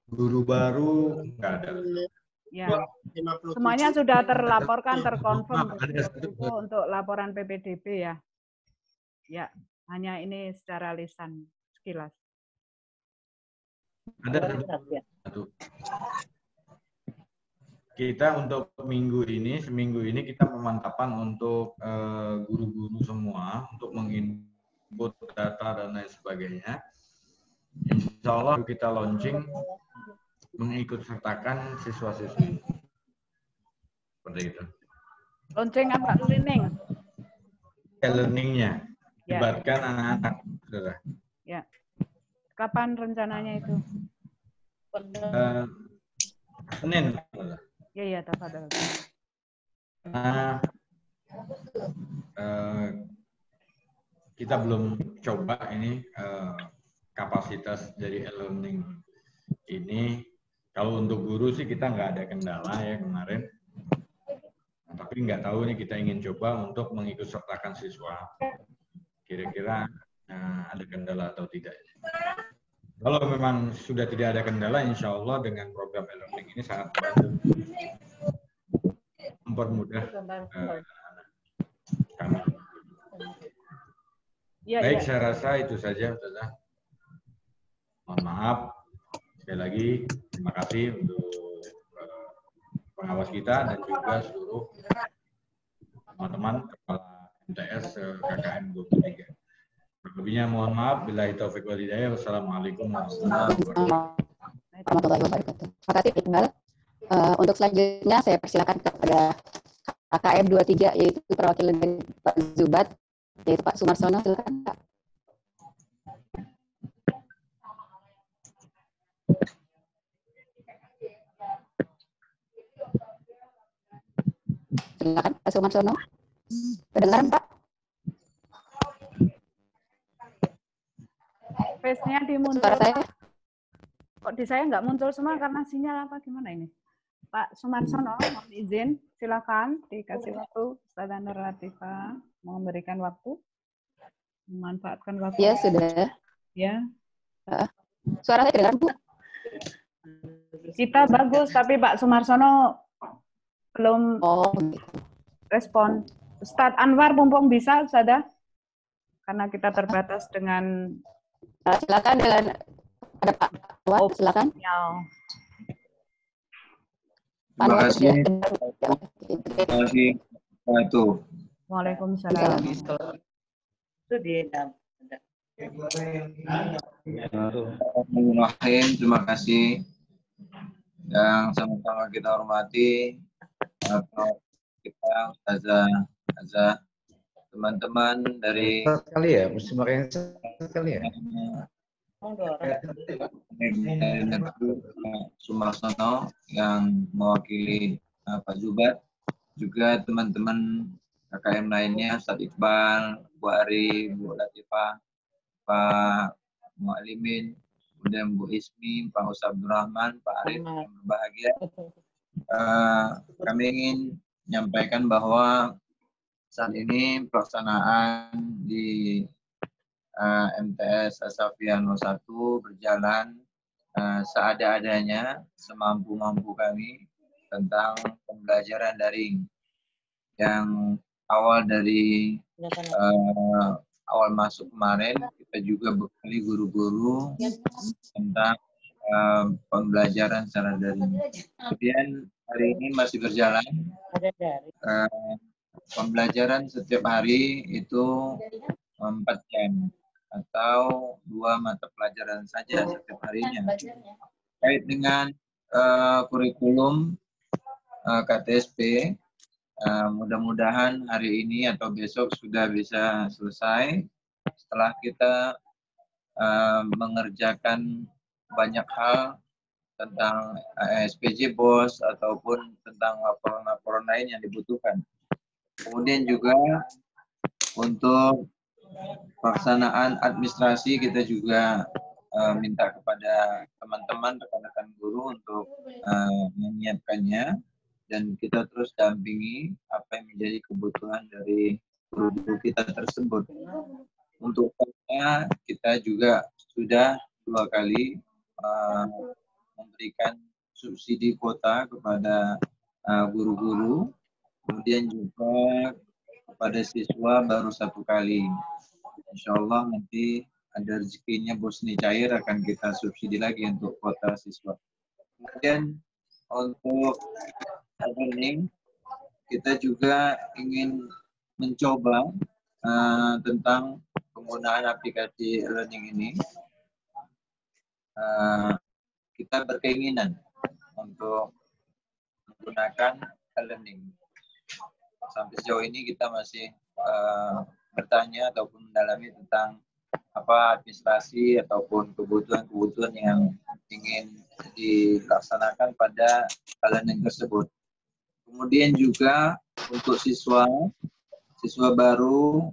Guru baru nggak ada. Ya. Semuanya sudah terlaporkan, terkonfirm Ada. untuk laporan PPDB ya. Ya, hanya ini secara lisan sekilas. Ada satu. Kita untuk seminggu ini kita pemantapan untuk guru-guru semua untuk menginput data dan lain sebagainya. Insya Allah kita launching mengikut sertakan siswa-siswi. Seperti itu. Launching apa? Learning. E-learning-nya. Ya. Libatkan anak-anak. Ya. Kapan rencananya itu? Senin. Ya, tafadhol. Nah, kita belum coba ini kapasitas dari e-learning ini. Kalau untuk guru sih kita nggak ada kendala ya kemarin. Nah, tapi nggak tahu nih kita ingin coba untuk mengikut sertakan siswa. Kira-kira ada kendala atau tidak. Kalau memang sudah tidak ada kendala, insya Allah dengan program e-learning ini sangat mempermudah kami. Baik, saya rasa itu saja, Ustazah. Mohon maaf. Sekali lagi, terima kasih untuk pengawas kita dan juga seluruh teman-teman kepala MTS KKN 23. Lebihnya mohon maaf. Billahi taufiq wal hidayah. Wassalamualaikum warahmatullahi wabarakatuh. Terima kasih Iqbal. Untuk selanjutnya saya persilakan kepada KKM 23 yaitu perwakilan dari Pak Zubat yaitu Pak Sumarsono. Silakan Pak. Silakan Pak Sumarsono. Kedengaran Pak? Face-nya dimuncul. Suara saya? Kok di saya nggak muncul semua karena sinyal apa gimana ini? Pak Sumarsono, mohon izin, silakan dikasih waktu. Ustazah Nur Latifah mau memberikan waktu. memanfaatkan waktu. Ya, sudah. Ya. Suara saya kedengaran, Bu? Kita bagus, tapi Pak Sumarsono belum Oh, respon. Ustadz Anwar mumpung bisa, Ustazah? Karena kita terbatas dengan silakan dengan ada Pak Anwar, silakan. sinyal. Terima kasih. Terima kasih. Itu. Waalaikumsalam. Bismillahirrahmanirrahim. Terima kasih. Yang sama-sama kita hormati kita Ustazah, teman-teman dari sekali ya, mesti pakai sekali ya. Sumarsono yang mewakili Pak Zubat, juga teman-teman KKM lainnya, Ustaz Iqbal, Bu Ari, Bu Latifah, Pak Mu'alimin, kemudian Bu Ismi, Pak Ustaz Abdurrahman, Pak Arif yang berbahagia. Kami ingin menyampaikan bahwa saat ini pelaksanaan di MTS Asafiyah 01 berjalan seada-adanya, semampu-mampu kami tentang pembelajaran daring yang awal dari awal masuk kemarin kita juga bekali guru-guru tentang pembelajaran secara daring. Kemudian hari ini masih berjalan pembelajaran setiap hari itu 4 jam atau 2 mata pelajaran saja setiap harinya. Terkait dengan kurikulum KTSP, mudah-mudahan hari ini atau besok sudah bisa selesai setelah kita mengerjakan banyak hal tentang SPJ BOS ataupun tentang laporan-laporan lain yang dibutuhkan. Kemudian juga untuk pelaksanaan administrasi kita juga minta kepada teman-teman, rekan-rekan guru untuk menyiapkannya dan kita terus dampingi apa yang menjadi kebutuhan dari guru-guru kita tersebut. Untuk kita juga sudah 2 kali memberikan subsidi kuota kepada guru-guru, kemudian juga kepada siswa baru 1 kali. Insya Allah nanti ada rezekinya Bosni cair akan kita subsidi lagi untuk kuota siswa. Kemudian untuk learning kita juga ingin mencoba tentang penggunaan aplikasi learning ini. Kita berkeinginan untuk menggunakan learning. Sampai sejauh ini kita masih bertanya ataupun mendalami tentang apa administrasi ataupun kebutuhan-kebutuhan yang ingin dilaksanakan pada learning tersebut. Kemudian juga untuk siswa baru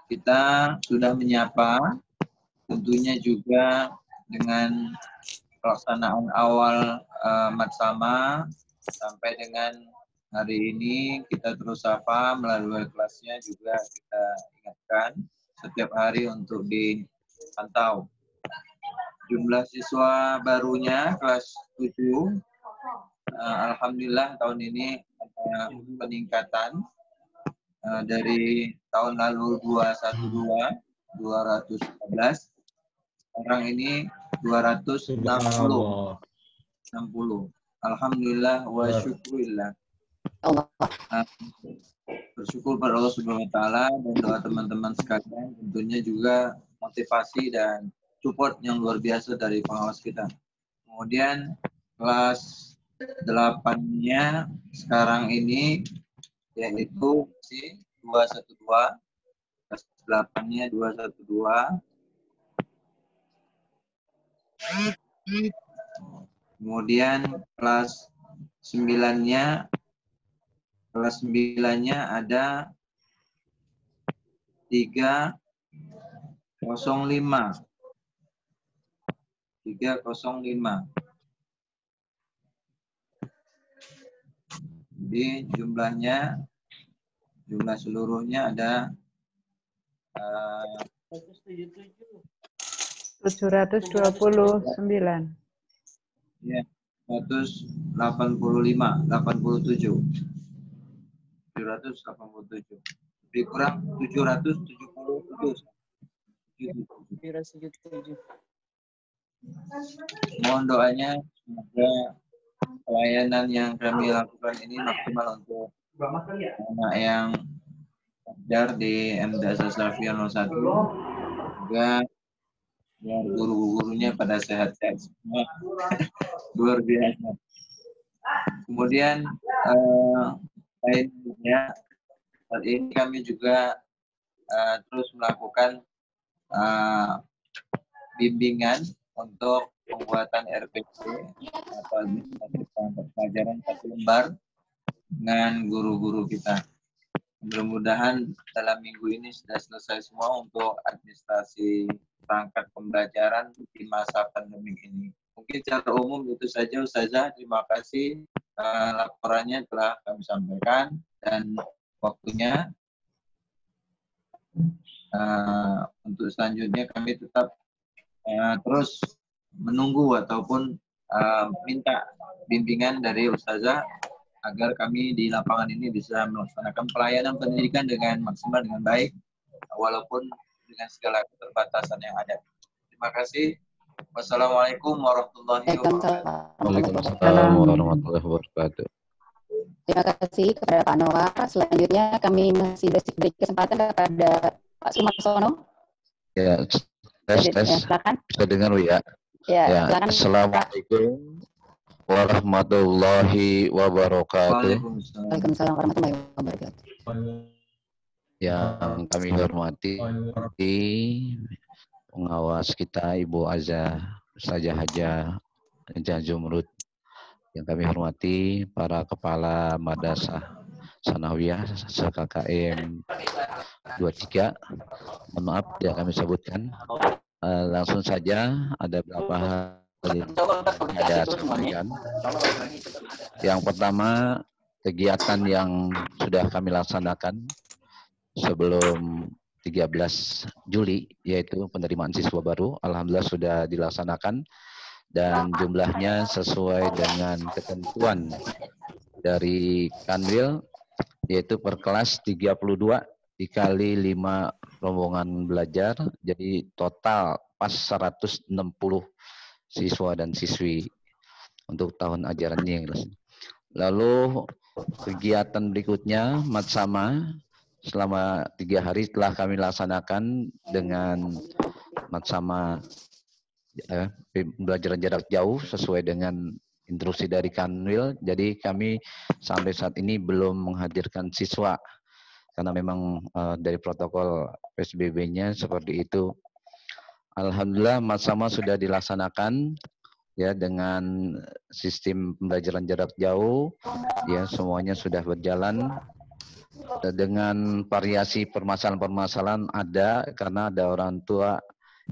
kita sudah menyapa, tentunya juga dengan pelaksanaan awal Matsama sampai dengan hari ini kita terus sapa melalui kelasnya juga kita ingatkan setiap hari untuk dipantau. Jumlah siswa barunya kelas 7, alhamdulillah tahun ini ada peningkatan dari tahun lalu 214, sekarang ini 260. Alhamdulillah wa syukurillah. Bersyukur pada Allah Subhanahu wa taala dan doa teman-teman sekalian, tentunya juga motivasi dan support yang luar biasa dari pengawas kita. Kemudian kelas 8-nya sekarang ini yaitu si 212, kelas 8-nya 212. Kemudian kelas 9-nya ada 305. Jadi jumlah seluruhnya ada $729. Ya, 185, 87. 787. Lebih kurang 777. 777. Mohon doanya semoga pelayanan yang kami lakukan ini maksimal untuk anak yang belajar di MTS Asrafiyah 01. Juga biar guru-gurunya pada sehat-sehat semua. Luar biasa. Kemudian lainnya saat ini kami juga terus melakukan bimbingan untuk pembuatan RPC atau administrasi pelajaran 1 lembar dengan guru-guru kita. Mudah-mudahan dalam minggu ini sudah selesai semua untuk administrasi perangkat pembelajaran di masa pandemi ini. Mungkin secara umum itu saja Ustazah. Terima kasih laporannya telah kami sampaikan dan waktunya. Untuk selanjutnya kami tetap terus menunggu ataupun minta bimbingan dari Ustazah agar kami di lapangan ini bisa melaksanakan pelayanan pendidikan dengan maksimal dengan baik walaupun dengan segala keterbatasan yang ada. Terima kasih. Wassalamualaikum warahmatullahi wabarakatuh. Waalaikumsalam warahmatullahi wabarakatuh. Terima kasih kepada Pak Anwar. Selanjutnya kami masih beri kesempatan kepada Pak Sumarsono. Ya, tes. Silakan. Bisa dengar ya? Ya, silakan. Assalamualaikum warahmatullahi wabarakatuh. Waalaikumsalam warahmatullahi wabarakatuh. Yang kami hormati pengawas kita Ibu Azza, Ustazah Haja Jumrud. Yang kami hormati para kepala Madrasah Sanawiyah KKM 23. Mohon maaf ya kami sebutkan. Langsung saja ada beberapa hal yang saya sampaikan. Yang pertama, kegiatan yang sudah kami laksanakan sebelum 13 Juli, yaitu penerimaan siswa baru, alhamdulillah sudah dilaksanakan dan jumlahnya sesuai dengan ketentuan dari Kanwil, yaitu per kelas 32 dikali 5 rombongan belajar, jadi total pas 160 siswa dan siswi untuk tahun ajaran ini. Lalu kegiatan berikutnya Matsama selama 3 hari telah kami laksanakan dengan Matsama pembelajaran jarak jauh sesuai dengan instruksi dari Kanwil. Jadi kami sampai saat ini belum menghadirkan siswa karena memang dari protokol PSBB-nya seperti itu. Alhamdulillah Matsama sudah dilaksanakan ya dengan sistem pembelajaran jarak jauh, ya semuanya sudah berjalan. Dengan variasi permasalahan-permasalahan ada karena ada orang tua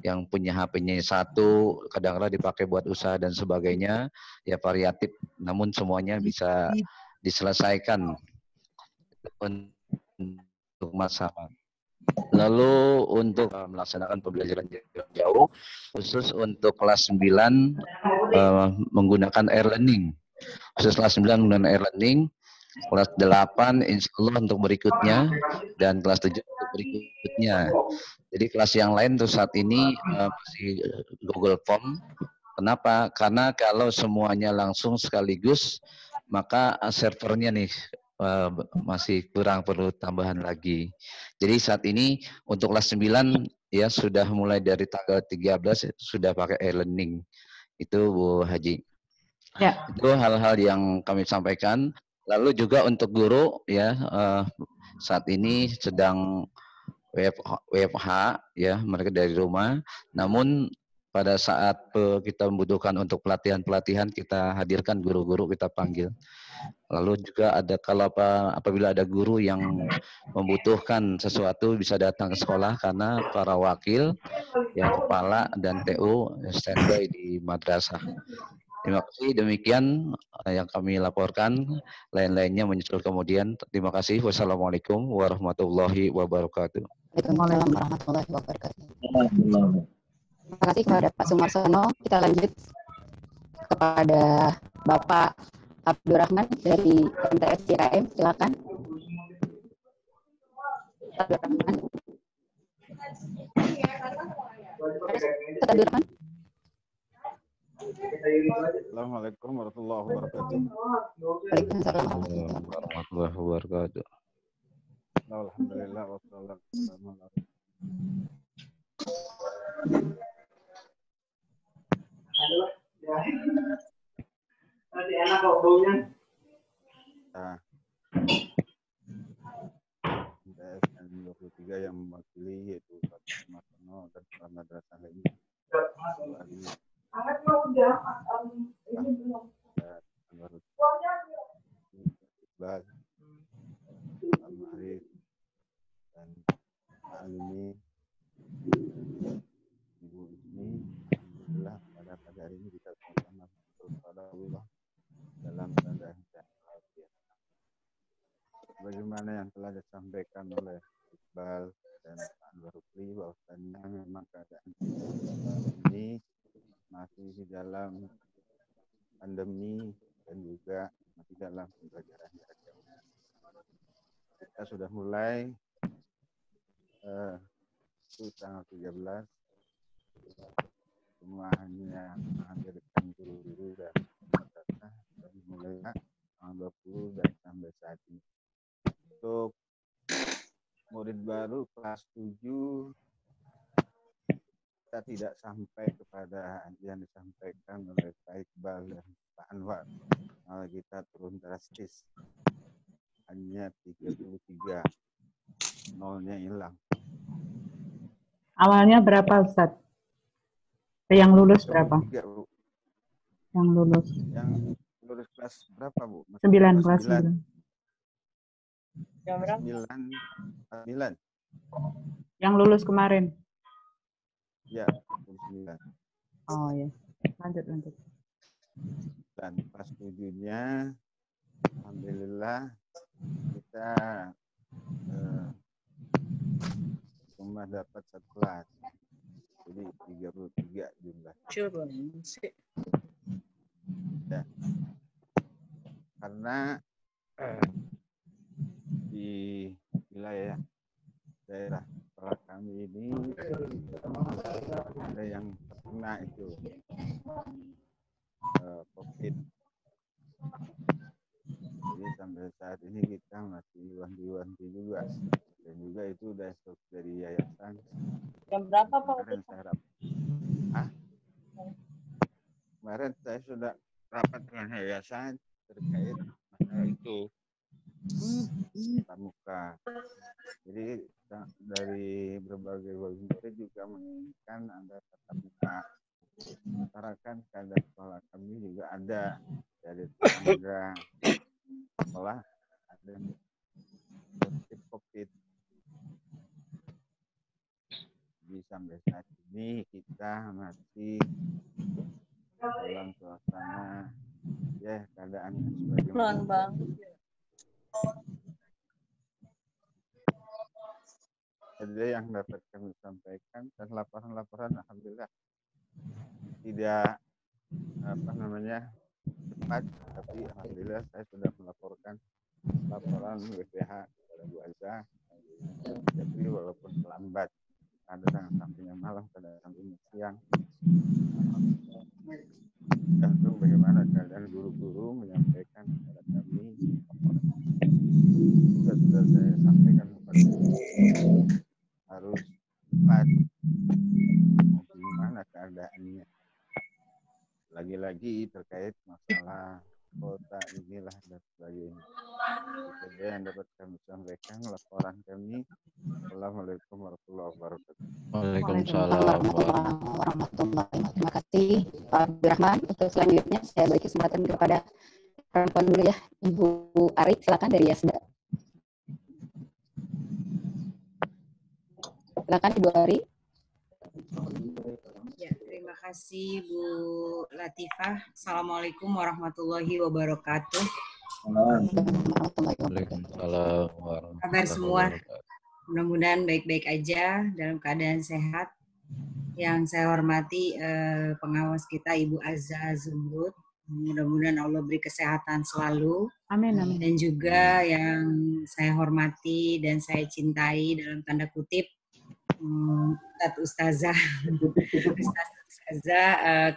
yang punya HP-nya satu, kadang-kadang dipakai buat usaha dan sebagainya, ya variatif, namun semuanya bisa diselesaikan untuk masalah. Lalu untuk melaksanakan pembelajaran jarak jauh, khusus untuk kelas 9 menggunakan e-learning. Khusus kelas 9 menggunakan e-learning, kelas 8 insya Allah untuk berikutnya, dan kelas 7 untuk berikutnya. Jadi kelas yang lain untuk saat ini masih Google Form. Kenapa? Karena kalau semuanya langsung sekaligus, maka servernya nih masih kurang, perlu tambahan lagi. Jadi saat ini untuk kelas 9 ya sudah mulai dari tanggal 13 sudah pakai e-learning. Itu Bu Haji. Ya. Itu hal-hal yang kami sampaikan. Lalu juga untuk guru ya saat ini sedang WFH ya, mereka dari rumah. Namun pada saat kita membutuhkan untuk pelatihan-pelatihan, kita hadirkan guru-guru, kita panggil. Lalu juga ada apabila ada guru yang membutuhkan sesuatu bisa datang ke sekolah karena para wakil, ya kepala dan TU standby di madrasah. Terima kasih, demikian yang kami laporkan. Lain-lainnya menyusul kemudian. Terima kasih. Wassalamualaikum warahmatullahi wabarakatuh. Waalaikumsalam warahmatullahi wabarakatuh. Terima kasih kepada Pak Sumarsono. Kita lanjut kepada Bapak Abdurrahman dari MTS CKM. Silakan. Abdurrahman. Abdurrahman. Assalamualaikum warahmatullahi wabarakatuh. Waalaikumsalam warahmatullahi wabarakatuh. Alhamdulillah wassalatu wassalamu ala MTS 23 yang mewakili yaitu Pak Sumarsono dan para madrasah lainnya. Iqbal, Al-Ma'arif, dan Alimi, Ibu Ismi. Alhamdulillah pada hari ini kita sama-sama kepada Allah dalam keadaan sehat. Bagaimana yang telah disampaikan oleh Iqbal dan Pak Anwar Rukli, bahwasannya memang keadaan ini masih di dalam pandemi dan juga masih dalam pembelajaran jarak jauh. Kita sudah mulai itu tanggal 13, semua hanya menghadirkan guru-guru dan madrasah dari mulai tanggal 20 dan sampai saat ini. Untuk murid baru kelas 7 kita tidak sampai kepada yang disampaikan oleh Pak Iqbal dan Pak Anwar. Kalau kita turun drastis, hanya 33, nolnya hilang. Awalnya berapa, Ustaz? Yang lulus berapa? 3, Bu. Yang lulus. Yang lulus kelas berapa, Bu? 9, kelas 9. Jam berapa? 9. Yang lulus kemarin? Ya, 9. Oh ya, lanjut. Dan kelas 7-nya, alhamdulillah kita cuma dapat 1 kelas. Jadi 33 jumlah. Ya. Karena di wilayah daerah sekolah kami ini ada yang terkena itu COVID. Jadi sampai saat ini kita masih wanti-wanti juga, dan juga itu udah stok dari yayasan. Jam berapa, Pak? Kemarin saya sudah rapat dengan yayasan terkait masalah itu pramuka. Jadi dari berbagai murid juga menginginkan ada tatap muka. Masyarakat keadaan sekolah kami juga ada dari tetangga sekolah ada yang positif COVID. Jadi sampai saat ini kita masih dalam suasana ya keadaannya sebagaimana. Bang. Jadi yang dapat kami sampaikan dan laporan-laporan alhamdulillah tidak cepat, tapi alhamdulillah saya sudah melaporkan laporan WPH kepada Bu Aisyah. Jadi walaupun terlambat, kadang sampainya malam, kadang sampainya siang. Tergantung bagaimana keadaan guru-guru menyampaikan kepada kami. Sudah saya sampaikan kepada harus cepat bagaimana keadaannya. Lagi-lagi terkait masalah kota inilah dan sebagainya. Itu yang dapat kami sampaikan laporan kami. Assalamualaikum warahmatullahi wabarakatuh. Waalaikumsalam. Terima kasih Pak Abdurrahman. Untuk selanjutnya saya beri kesempatan kepada perempuan dulu ya, Ibu Ari, silakan dari Yasda. Silakan Ibu Ari. Ya, terima kasih Bu Latifah. Assalamualaikum warahmatullahi wabarakatuh. Waalaikumsalam warahmatullahi Kabar semua. wabarakatuh. mudah-mudahan baik-baik aja dalam keadaan sehat. Yang saya hormati pengawas kita Ibu Azza Zumrud. Mudah-mudahan Allah beri kesehatan selalu. Amin, amin. Dan juga yang saya hormati dan saya cintai dalam tanda kutip Ustazah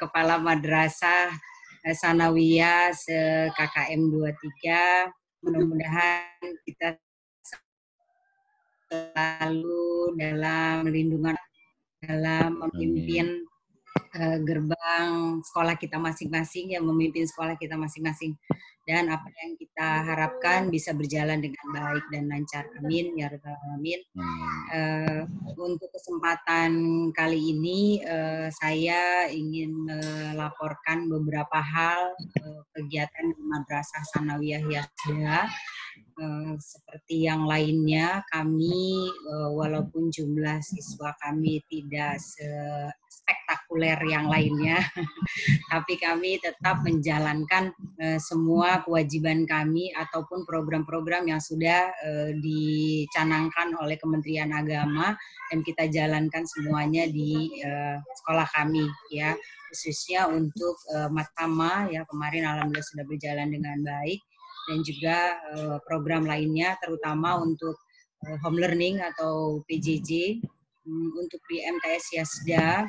Kepala Madrasah Sanawiyah KKM 23. Mudah-mudahan kita selalu dalam lindungan, dalam memimpin gerbang sekolah kita masing-masing, yang memimpin sekolah kita masing-masing. Dan apa yang kita harapkan bisa berjalan dengan baik dan lancar. Amin ya rabbal alamin. Untuk kesempatan kali ini saya ingin melaporkan beberapa hal kegiatan di Madrasah Sanawiyah Yasda. Seperti yang lainnya, kami walaupun jumlah siswa kami tidak spektakuler yang lainnya, tapi kami tetap menjalankan semua kewajiban kami ataupun program-program yang sudah dicanangkan oleh Kementerian Agama, dan kita jalankan semuanya di sekolah kami, ya, khususnya untuk Matama, ya, kemarin alhamdulillah sudah berjalan dengan baik, dan juga program lainnya, terutama untuk home learning atau PJJ. Untuk di MTS Yasda,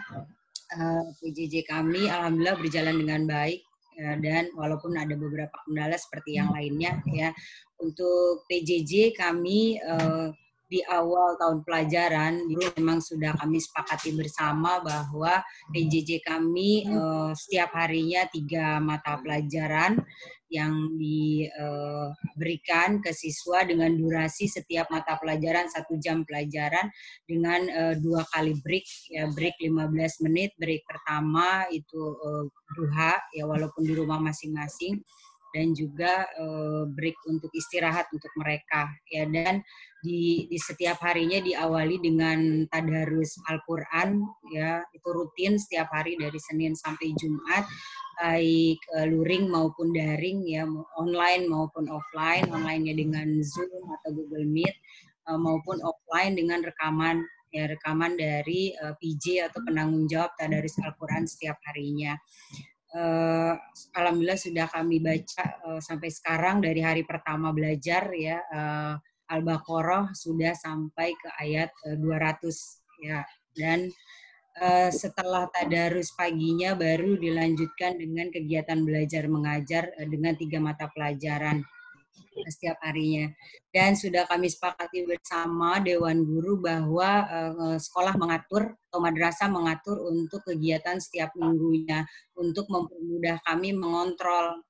PJJ kami alhamdulillah berjalan dengan baik, dan walaupun ada beberapa kendala seperti yang lainnya, ya. Untuk PJJ kami di awal tahun pelajaran dulu memang sudah kami sepakati bersama bahwa PJJ kami setiap harinya 3 mata pelajaran yang diberikan ke siswa dengan durasi setiap mata pelajaran 1 jam pelajaran dengan 2 kali break, ya, break 15 menit, break pertama itu duha, ya, walaupun di rumah masing-masing, dan juga break untuk istirahat untuk mereka, ya. Dan di setiap harinya diawali dengan tadarus Al-Quran, ya, itu rutin setiap hari dari Senin sampai Jumat, baik luring maupun daring, ya, online maupun offline, online-nya dengan Zoom atau Google Meet, maupun offline dengan rekaman, ya, rekaman dari PJ atau penanggung jawab tadarus Al-Quran setiap harinya. Alhamdulillah sudah kami baca sampai sekarang dari hari pertama belajar, ya, Al-Baqarah sudah sampai ke ayat 200, ya. Dan setelah tadarus paginya baru dilanjutkan dengan kegiatan belajar mengajar dengan 3 mata pelajaran setiap harinya. Dan sudah kami sepakati bersama Dewan Guru bahwa sekolah mengatur atau madrasah mengatur untuk kegiatan setiap minggunya untuk mempermudah kami mengontrol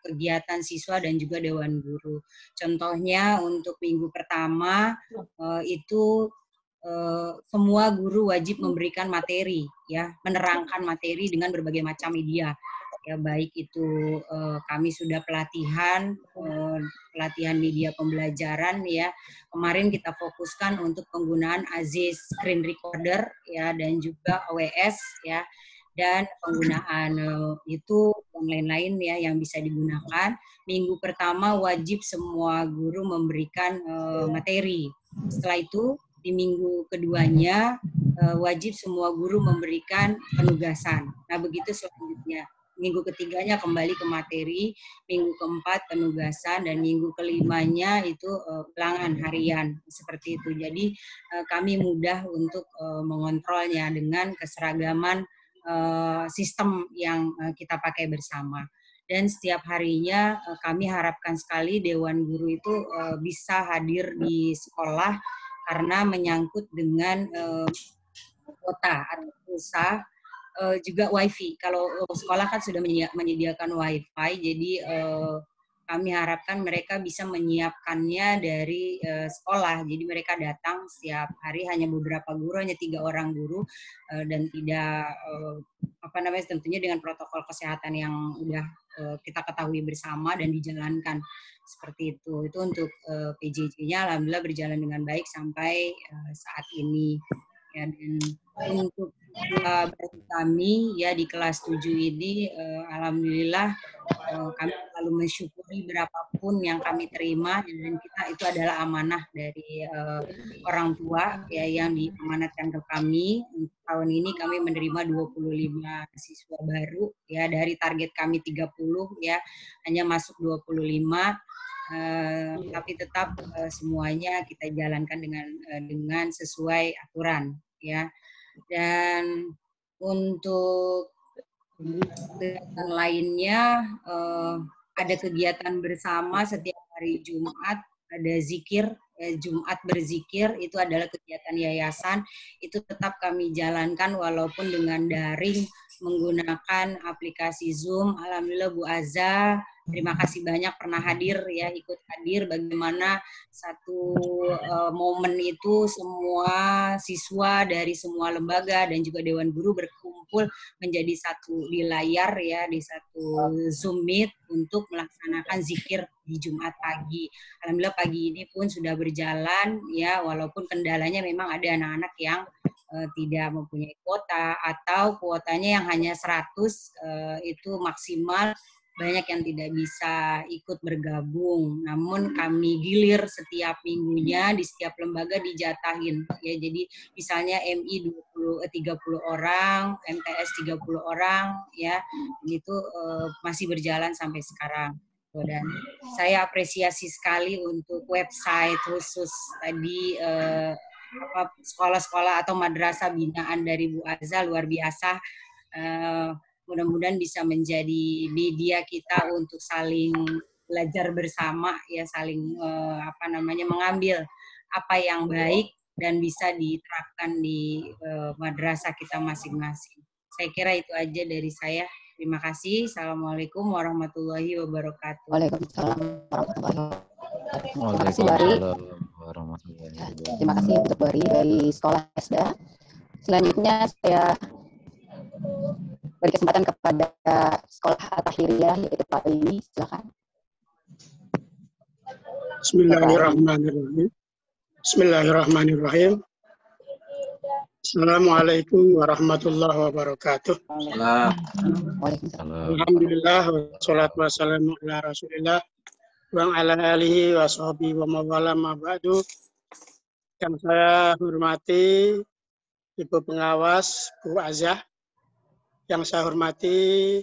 kegiatan siswa dan juga Dewan Guru. Contohnya untuk minggu pertama itu semua guru wajib memberikan materi, ya, menerangkan materi dengan berbagai macam media, ya, baik itu kami sudah pelatihan media pembelajaran, ya. Kemarin kita fokuskan untuk penggunaan Aziz Screen Recorder, ya, dan juga OWS, ya, dan penggunaan itu dan lain-lain, ya, yang bisa digunakan. Minggu pertama wajib semua guru memberikan materi. Setelah itu di minggu keduanya wajib semua guru memberikan penugasan. Nah, begitu selanjutnya. Minggu ketiganya kembali ke materi, minggu keempat penugasan, dan minggu kelimanya itu ulangan harian, seperti itu. Jadi kami mudah untuk mengontrolnya dengan keseragaman sistem yang kita pakai bersama. Dan setiap harinya kami harapkan sekali Dewan Guru itu bisa hadir di sekolah karena menyangkut dengan kota atau pulsa, juga wifi. Kalau sekolah kan sudah menyediakan wifi, jadi kami harapkan mereka bisa menyiapkannya dari sekolah. Jadi mereka datang setiap hari, hanya beberapa guru, hanya 3 orang guru, dan tidak tentunya dengan protokol kesehatan yang udah kita ketahui bersama dan dijalankan seperti itu. Itu untuk PJJ-nya alhamdulillah berjalan dengan baik sampai saat ini. Ya, dan untuk bagi kami ya di kelas 7 ini alhamdulillah kami selalu mensyukuri berapapun yang kami terima, dan kita itu adalah amanah dari orang tua ya yang diamanatkan ke kami. Untuk tahun ini kami menerima 25 siswa baru ya, dari target kami 30 ya, hanya masuk 25. Tapi tetap semuanya kita jalankan dengan sesuai aturan ya. Dan untuk kegiatan lainnya ada kegiatan bersama setiap hari Jumat, ada zikir, Jumat berzikir, itu adalah kegiatan yayasan, itu tetap kami jalankan walaupun dengan daring menggunakan aplikasi Zoom. Alhamdulillah Bu Aza, terima kasih banyak pernah hadir ya, ikut hadir bagaimana satu momen itu semua siswa dari semua lembaga dan juga Dewan Guru berkumpul menjadi satu di layar ya, di satu Zoom Meet untuk melaksanakan zikir di Jumat pagi. Alhamdulillah pagi ini pun sudah berjalan ya, walaupun kendalanya memang ada anak-anak yang tidak mempunyai kuota atau kuotanya yang hanya 100 itu maksimal, banyak yang tidak bisa ikut bergabung. Namun kami gilir setiap minggunya di setiap lembaga dijatahin ya. Jadi misalnya MI 30 orang, MTS 30 orang ya. Itu masih berjalan sampai sekarang. Dan saya apresiasi sekali untuk website khusus tadi sekolah-sekolah atau madrasah binaan dari Bu Aza, luar biasa. Mudah-mudahan bisa menjadi media kita untuk saling belajar bersama ya, saling mengambil apa yang baik dan bisa diterapkan di madrasah kita masing-masing. Saya kira itu aja dari saya. Terima kasih. Assalamualaikum warahmatullahi wabarakatuh. Waalaikumsalam warahmatullahi wabarakatuh. Terima kasih untuk Bari dari Sekolah Esda. Selanjutnya saya beri kesempatan kepada Sekolah At-Tahiriyah, yaitu Pak ini, silakan. Bismillahirrahmanirrahim. Bismillahirrahmanirrahim. Assalamualaikum warahmatullahi wabarakatuh. Alhamdulillah wassalatu wassalamu ala Rasulillah wa ala alihi wa sahbihi wa mawala ma ba'du. Yang saya hormati Ibu Pengawas Bu Azah, yang saya hormati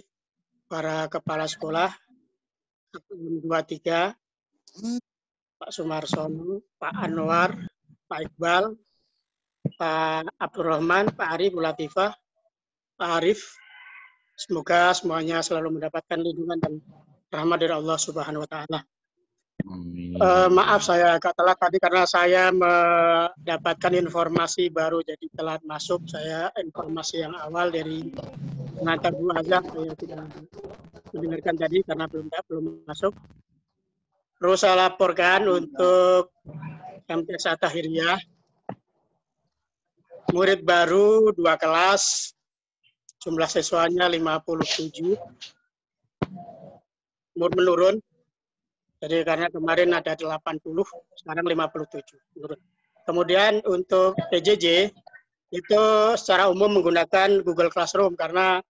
para kepala sekolah 23, Pak Sumarsono, Pak Anwar, Pak Iqbal, Pak Abdurrahman, Pak Arif, Bu Latifah, Pak Arif. Semoga semuanya selalu mendapatkan lindungan dan rahmat dari Allah Subhanahu wa Ta'ala. Maaf saya agak telat tadi karena saya mendapatkan informasi baru, jadi telat masuk. Saya informasi yang awal dari pengantar Bu Azah saya tidak mendengarkan tadi karena belum masuk. Terus saya laporkan untuk MTS At-Tahiriyah, murid baru 2 kelas, jumlah siswanya 57, menurun. Jadi karena kemarin ada 80, sekarang 57 menurun. Kemudian untuk PJJ itu secara umum menggunakan Google Classroom karena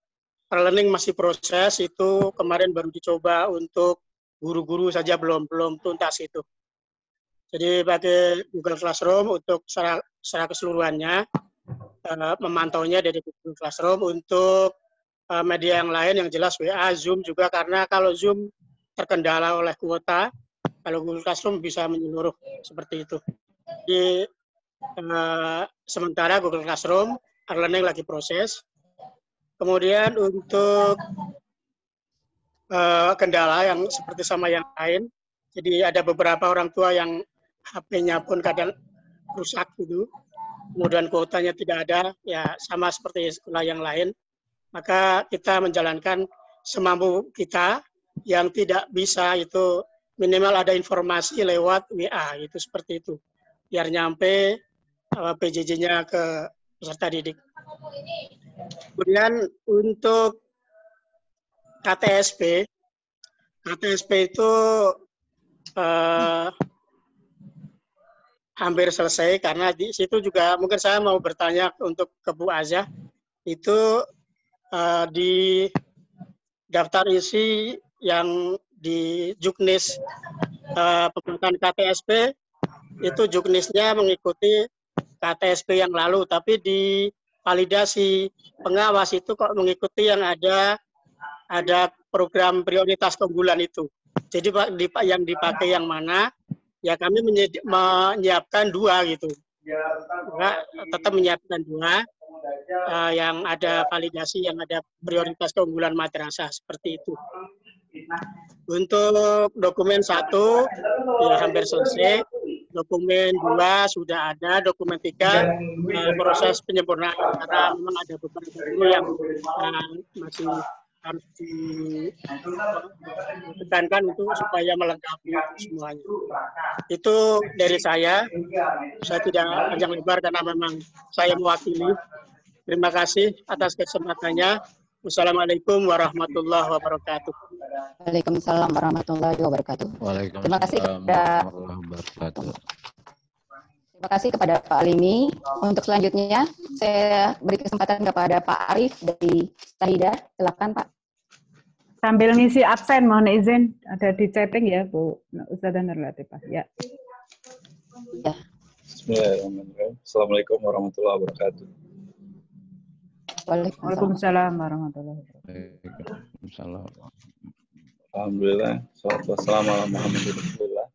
learning masih proses, itu kemarin baru dicoba untuk guru-guru saja, belum tuntas itu. Jadi pakai Google Classroom untuk secara keseluruhannya, memantaunya dari Google Classroom. Untuk media yang lain yang jelas WA, Zoom juga, karena kalau Zoom terkendala oleh kuota, kalau Google Classroom bisa menyeluruh seperti itu. Di sementara Google Classroom, learning lagi proses. Kemudian untuk kendala yang seperti sama yang lain, jadi ada beberapa orang tua yang HP-nya pun kadang rusak gitu, kemudian kuotanya tidak ada, ya sama seperti sekolah yang lain. Maka kita menjalankan semampu kita, yang tidak bisa itu minimal ada informasi lewat WA, itu seperti itu, biar nyampe PJJ-nya ke peserta didik. Kemudian untuk KTSP itu hampir selesai, karena di situ juga mungkin saya mau bertanya untuk ke Bu Azah, itu di daftar isi yang di Juknis pembuatan KTSP itu Juknisnya mengikuti KTSP yang lalu, tapi di validasi pengawas itu kok mengikuti yang ada program prioritas keunggulan itu. Jadi yang dipakai yang mana? Ya kami menyiapkan 2 gitu. Tetap menyiapkan 2 yang ada validasi, yang ada prioritas keunggulan madrasah seperti itu. Untuk dokumen 1 ya hampir selesai. Dokumen 2 sudah ada, dokumen 3 proses penyempurnaan karena memang ada beberapa dulu yang masih harus ditekankan untuk supaya melengkapi semuanya. Itu dari saya tidak panjang lebar karena memang saya mewakili. Terima kasih atas kesempatannya. Wassalamualaikum warahmatullahi wabarakatuh. Waalaikumsalam warahmatullahi wabarakatuh. Terima kasih kepada Pak Alimi. Untuk selanjutnya saya beri kesempatan kepada Pak Arif dari Sahida. Silakan Pak. Sambil ngisi absen, mohon izin ada di chatting ya Bu Ustadzah Nur Latifah. Ya. Ya. Bismillahirrahmanirrahim. Assalamualaikum warahmatullahi wabarakatuh. Waalaikumsalam warahmatullahi wabarakatuh. Alhamdulillah, salatu wassalamu ala Muhammadin Rasulullah.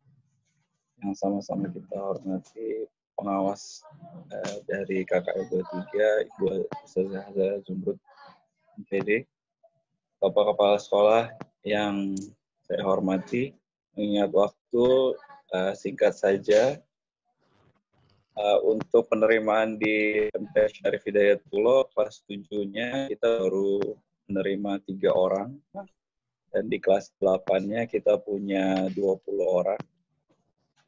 Yang sama-sama kita hormati pengawas dari KKL 23, Ibu Ustazah Zumrud MPD, Bapak Kepala Sekolah yang saya hormati, mengingat waktu singkat saja. Untuk penerimaan di MP Syarif Hidayatullah kelas 7-nya kita baru menerima 3 orang, dan di kelas 8-nya kita punya 20 orang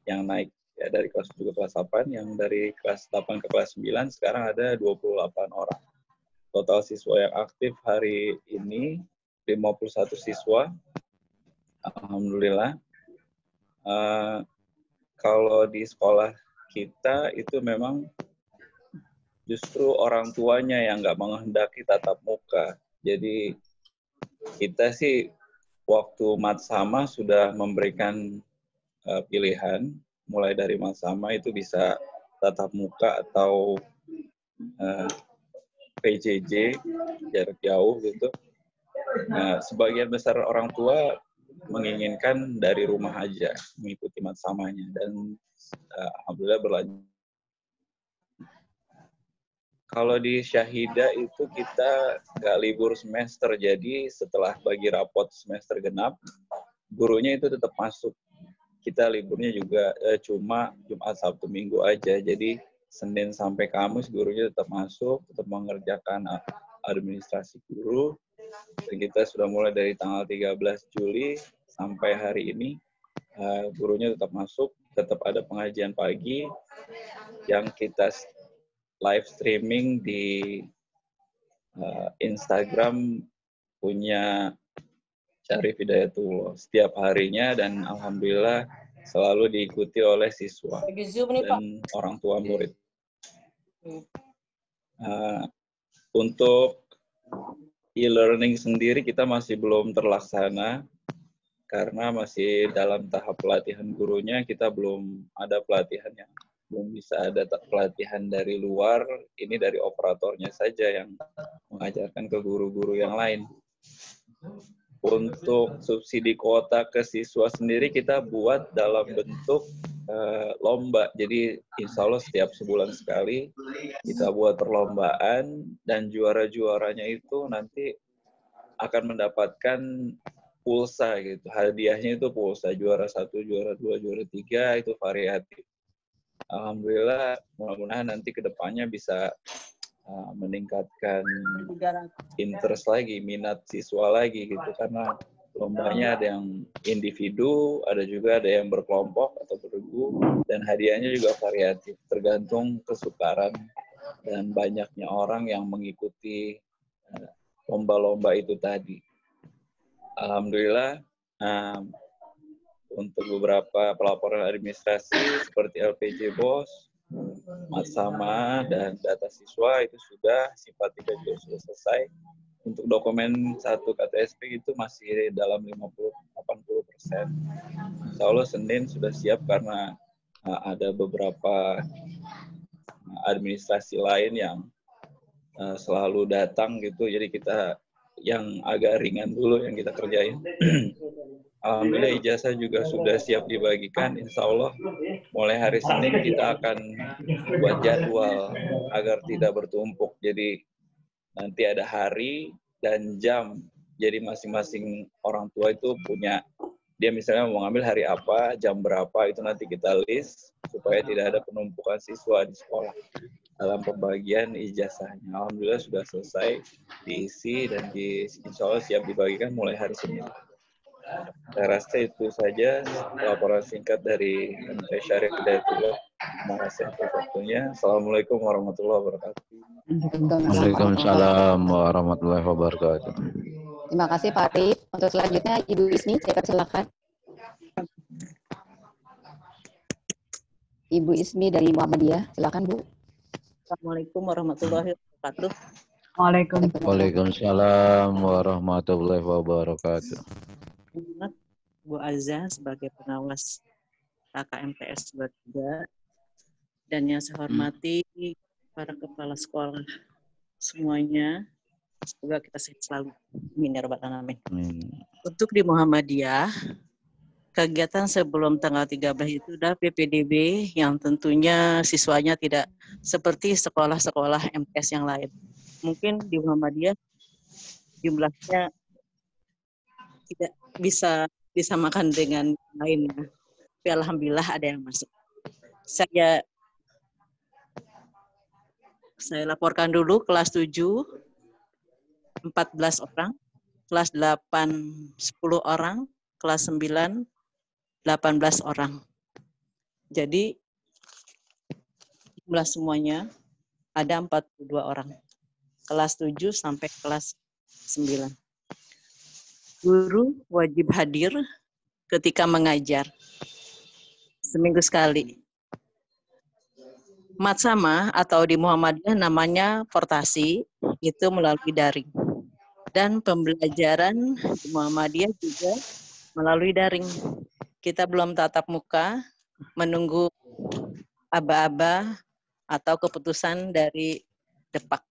yang naik ya, dari kelas 7 ke kelas 8, yang dari kelas 8 ke kelas 9 sekarang ada 28 orang. Total siswa yang aktif hari ini 51 siswa. Alhamdulillah. Kalau di sekolah kita itu memang justru orang tuanya yang nggak menghendaki tatap muka. Jadi kita sih waktu Matsama sudah memberikan pilihan, mulai dari Matsama itu bisa tatap muka atau PJJ, jarak jauh gitu. Nah, sebagian besar orang tua menginginkan dari rumah aja mengikuti Matsamanya, dan alhamdulillah berlanjut. Kalau di Syahida itu kita nggak libur semester, jadi setelah bagi rapot semester genap, gurunya itu tetap masuk. Kita liburnya juga cuma Jumat, Sabtu, Minggu aja. Jadi Senin sampai Kamis gurunya tetap masuk, tetap mengerjakan administrasi guru. Dan kita sudah mulai dari tanggal 13 Juli sampai hari ini, gurunya tetap masuk, tetap ada pengajian pagi yang kita live streaming di Instagram punya Syarif Hidayatullah setiap harinya, dan alhamdulillah selalu diikuti oleh siswa dan orang tua murid. Untuk e-learning sendiri kita masih belum terlaksana karena masih dalam tahap pelatihan gurunya. Kita belum ada pelatihan, yang belum bisa ada pelatihan dari luar, ini dari operatornya saja yang mengajarkan ke guru-guru yang lain. Untuk subsidi kuota ke siswa sendiri kita buat dalam bentuk lomba. Jadi insya Allah setiap sebulan sekali kita buat perlombaan, dan juara-juaranya itu nanti akan mendapatkan pulsa gitu. Hadiahnya itu pulsa, juara 1, juara 2, juara 3 itu variatif. Alhamdulillah, mudah-mudahan nanti ke depannya bisa meningkatkan interest lagi, minat siswa lagi gitu, karena lombanya ada yang individu, ada juga ada yang berkelompok atau bergu, dan hadiahnya juga variatif, tergantung kesukaran dan banyaknya orang yang mengikuti lomba-lomba itu tadi. Alhamdulillah, untuk beberapa pelaporan administrasi seperti LPJ BOS, Matsama dan data siswa itu sudah, Simpatika juga sudah selesai. Untuk dokumen 1 KTSP itu masih dalam 50-80%. Insya Allah Senin sudah siap karena ada beberapa administrasi lain yang selalu datang gitu, jadi kita yang agak ringan dulu yang kita kerjain. Alhamdulillah ijazah juga sudah siap dibagikan. Insya Allah mulai hari Senin kita akan buat jadwal agar tidak bertumpuk. Jadi nanti ada hari dan jam. Jadi masing-masing orang tua itu punya, dia misalnya mau ngambil hari apa, jam berapa, itu nanti kita list supaya tidak ada penumpukan siswa di sekolah dalam pembagian ijazahnya. Alhamdulillah sudah selesai diisi dan insya Allah siap dibagikan mulai hari Senin. Saya rasa itu saja laporan singkat dari MT Syarif Hidayatullah. Terima kasih atas waktunya. Assalamualaikum warahmatullahi wabarakatuh. Waalaikumsalam warahmatullahi wabarakatuh. Terima kasih Pak Arif. Untuk selanjutnya Ibu Ismi, saya persilakan. Ibu Ismi dari Muhammadiyah, silakan Bu. Assalamualaikum warahmatullahi wabarakatuh. Waalaikumsalam warahmatullahi wabarakatuh. Bu Azza sebagai pengawas KKMTS 23 dan yang saya hormati para kepala sekolah semuanya, semoga kita sehat selalu. Amin ya rabbal alamin. Untuk di Muhammadiyah, kegiatan sebelum tanggal 13 itu udah PPDB yang tentunya siswanya tidak seperti sekolah-sekolah MTS yang lain. Mungkin di Muhammadiyah jumlahnya tidak bisa disamakan dengan lainnya. Tapi alhamdulillah ada yang masuk. Saya laporkan dulu kelas 7 14 orang, kelas 8 10 orang, kelas 9 18 orang. Jadi jumlah semuanya ada 42 orang. Kelas 7 sampai kelas 9. Guru wajib hadir ketika mengajar. Seminggu sekali. Matsama atau di Muhammadiyah namanya portasi, itu melalui daring. Dan pembelajaran di Muhammadiyah juga melalui daring. Kita belum tatap muka, menunggu aba-aba atau keputusan dari Depak.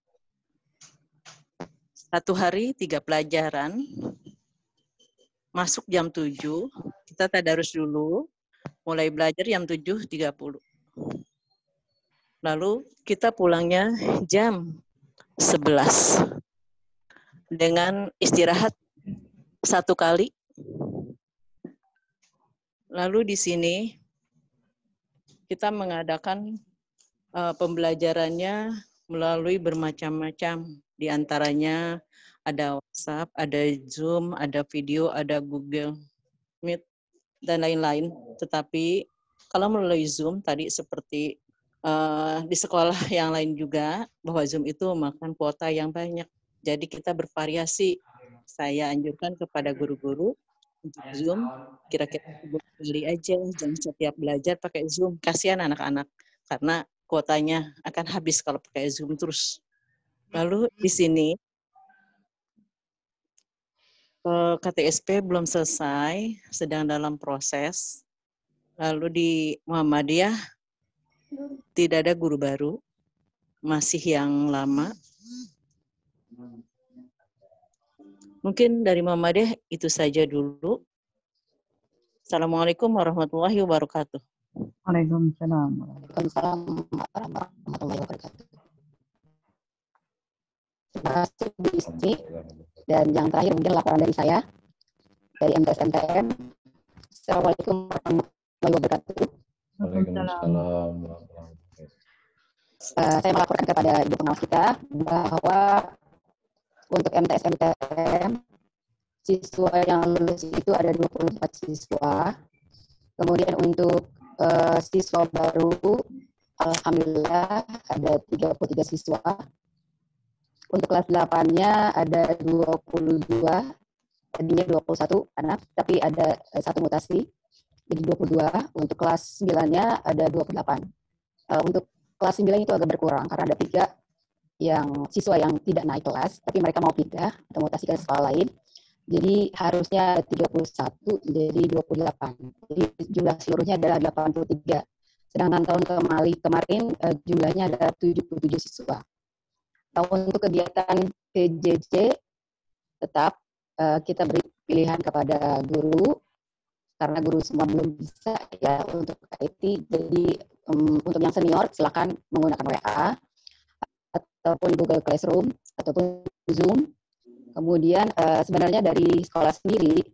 1 hari 3 pelajaran, masuk jam 7, kita tadarus dulu, mulai belajar jam 7.30. Lalu kita pulangnya jam 11 dengan istirahat 1 kali. Lalu di sini kita mengadakan pembelajarannya melalui bermacam-macam. Di antaranya ada WhatsApp, ada Zoom, ada video, ada Google Meet, dan lain-lain. Tetapi kalau melalui Zoom tadi seperti di sekolah yang lain juga, bahwa Zoom itu memakan kuota yang banyak. Jadi kita bervariasi. Saya anjurkan kepada guru-guru untuk Zoom, kira-kira 3 kali aja, jangan setiap belajar pakai Zoom. Kasihan anak-anak, karena kuotanya akan habis kalau pakai Zoom terus. Lalu di sini, KTSP belum selesai, sedang dalam proses. Lalu di Muhammadiyah tidak ada guru baru, masih yang lama. Mungkin dari Muhammadiyah itu saja dulu. Assalamualaikum warahmatullahi wabarakatuh. Waalaikumsalam. Waalaikumsalam warahmatullahi wabarakatuh. Terima kasih Bu Ismi. Dan yang terakhir mungkin laporan dari saya, dari MTS-MTM. Assalamualaikum warahmatullahi wabarakatuh. Waalaikumsalam. Saya melaporkan kepada Ibu pengawas kita bahwa untuk MTS-MTM, siswa yang lulus itu ada 24 siswa. Kemudian untuk siswa baru, alhamdulillah ada 33 siswa. Untuk kelas 8-nya ada 22, tadinya 21 anak, tapi ada 1 mutasi, jadi 22. Untuk kelas 9-nya ada 28. untuk kelas 9 itu agak berkurang karena ada 3 siswa yang tidak naik kelas, tapi mereka mau pindah atau mutasi ke sekolah lain. Jadi harusnya 31 jadi 28. Jadi jumlah seluruhnya adalah 83. Sedangkan tahun kemarin jumlahnya ada 77 siswa. Nah, untuk kegiatan PJJ tetap kita beri pilihan kepada guru karena guru semua belum bisa ya untuk IT. Jadi untuk yang senior silakan menggunakan WA ataupun Google Classroom ataupun Zoom. Kemudian sebenarnya dari sekolah sendiri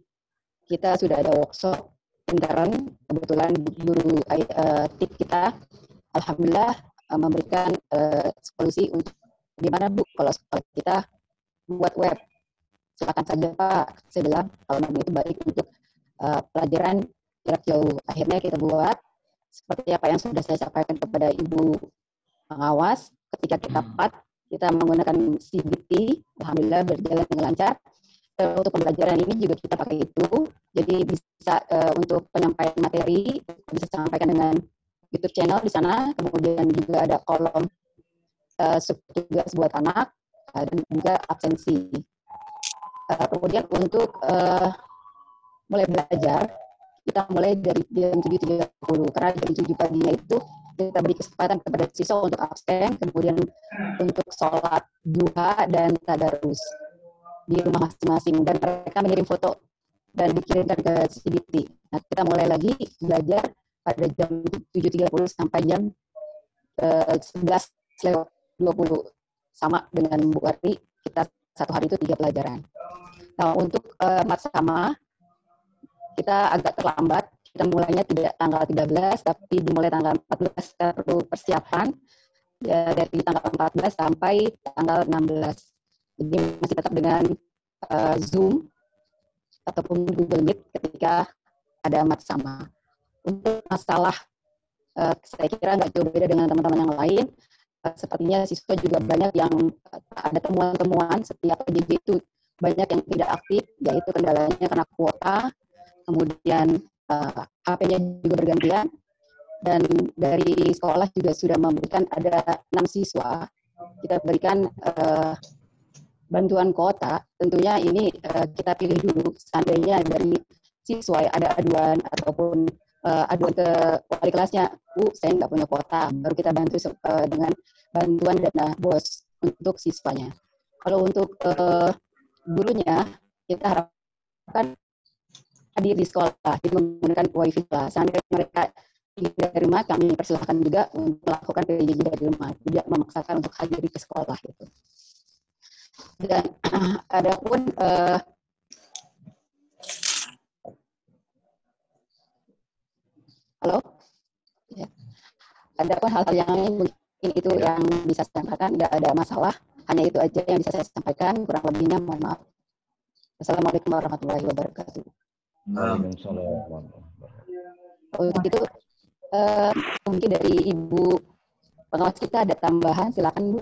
kita sudah ada workshop intern. Kebetulan guru TIP kita alhamdulillah memberikan solusi untuk gimana Bu kalau sekolah kita buat web. Silakan saja Pak, saya bilang kalau memang itu baik untuk pelajaran jarak jauh. Akhirnya kita buat seperti apa yang sudah saya sampaikan kepada Ibu pengawas. Ketika kita kita menggunakan CBT, alhamdulillah berjalan dengan lancar. Untuk pembelajaran ini juga kita pakai itu, jadi bisa untuk penyampaian materi bisa sampaikan dengan YouTube channel di sana. Kemudian juga ada kolom tugas buat anak dan juga absensi. Kemudian untuk mulai belajar, kita mulai dari jam 7.30 karena jam 7 paginya itu kita beri kesempatan kepada siswa untuk absen, kemudian untuk sholat duha dan tadarus di rumah masing-masing, dan mereka mengirim foto dan dikirimkan ke CBT. Nah, kita mulai lagi belajar pada jam 7.30 sampai jam 11.20 sama dengan Bu Warti, kita satu hari itu 3 pelajaran. Nah, untuk matsama kita agak terlambat. Kita mulainya tidak tanggal 13, tapi dimulai tanggal 14 kita perlu persiapan ya, dari tanggal 14 sampai tanggal 16. Jadi masih tetap dengan Zoom ataupun Google Meet ketika ada matsama. Untuk masalah saya kira nggak jauh beda dengan teman-teman yang lain. Sepertinya siswa juga banyak yang ada temuan-temuan setiap PJJ itu banyak yang tidak aktif, yaitu kendalanya karena kuota, kemudian HP-nya juga bergantian, dan dari sekolah juga sudah memberikan ada 6 siswa, kita berikan bantuan kuota. Tentunya ini kita pilih dulu, seandainya dari siswa ada aduan ataupun aduan ke wali kelasnya, Bu, saya nggak punya kuota, baru kita bantu dengan bantuan dana BOS untuk siswanya. Kalau untuk gurunya, kita harapkan hadir di sekolah, jadi menggunakan wifi kelas. Seandainya mereka dari rumah, kami persilahkan juga untuk melakukan PJJ dari rumah, tidak memaksakan untuk hadir ke sekolah gitu. Dan adapun halo, ya. Adapun hal-hal yang lain mungkin itu yang bisa saya sampaikan, tidak ada masalah. Hanya itu aja yang bisa saya sampaikan. Kurang lebihnya mohon maaf. Assalamualaikum warahmatullahi wabarakatuh. Waalaikumsalam. Untuk itu mungkin dari Ibu pengawas kita ada tambahan, silakan Bu.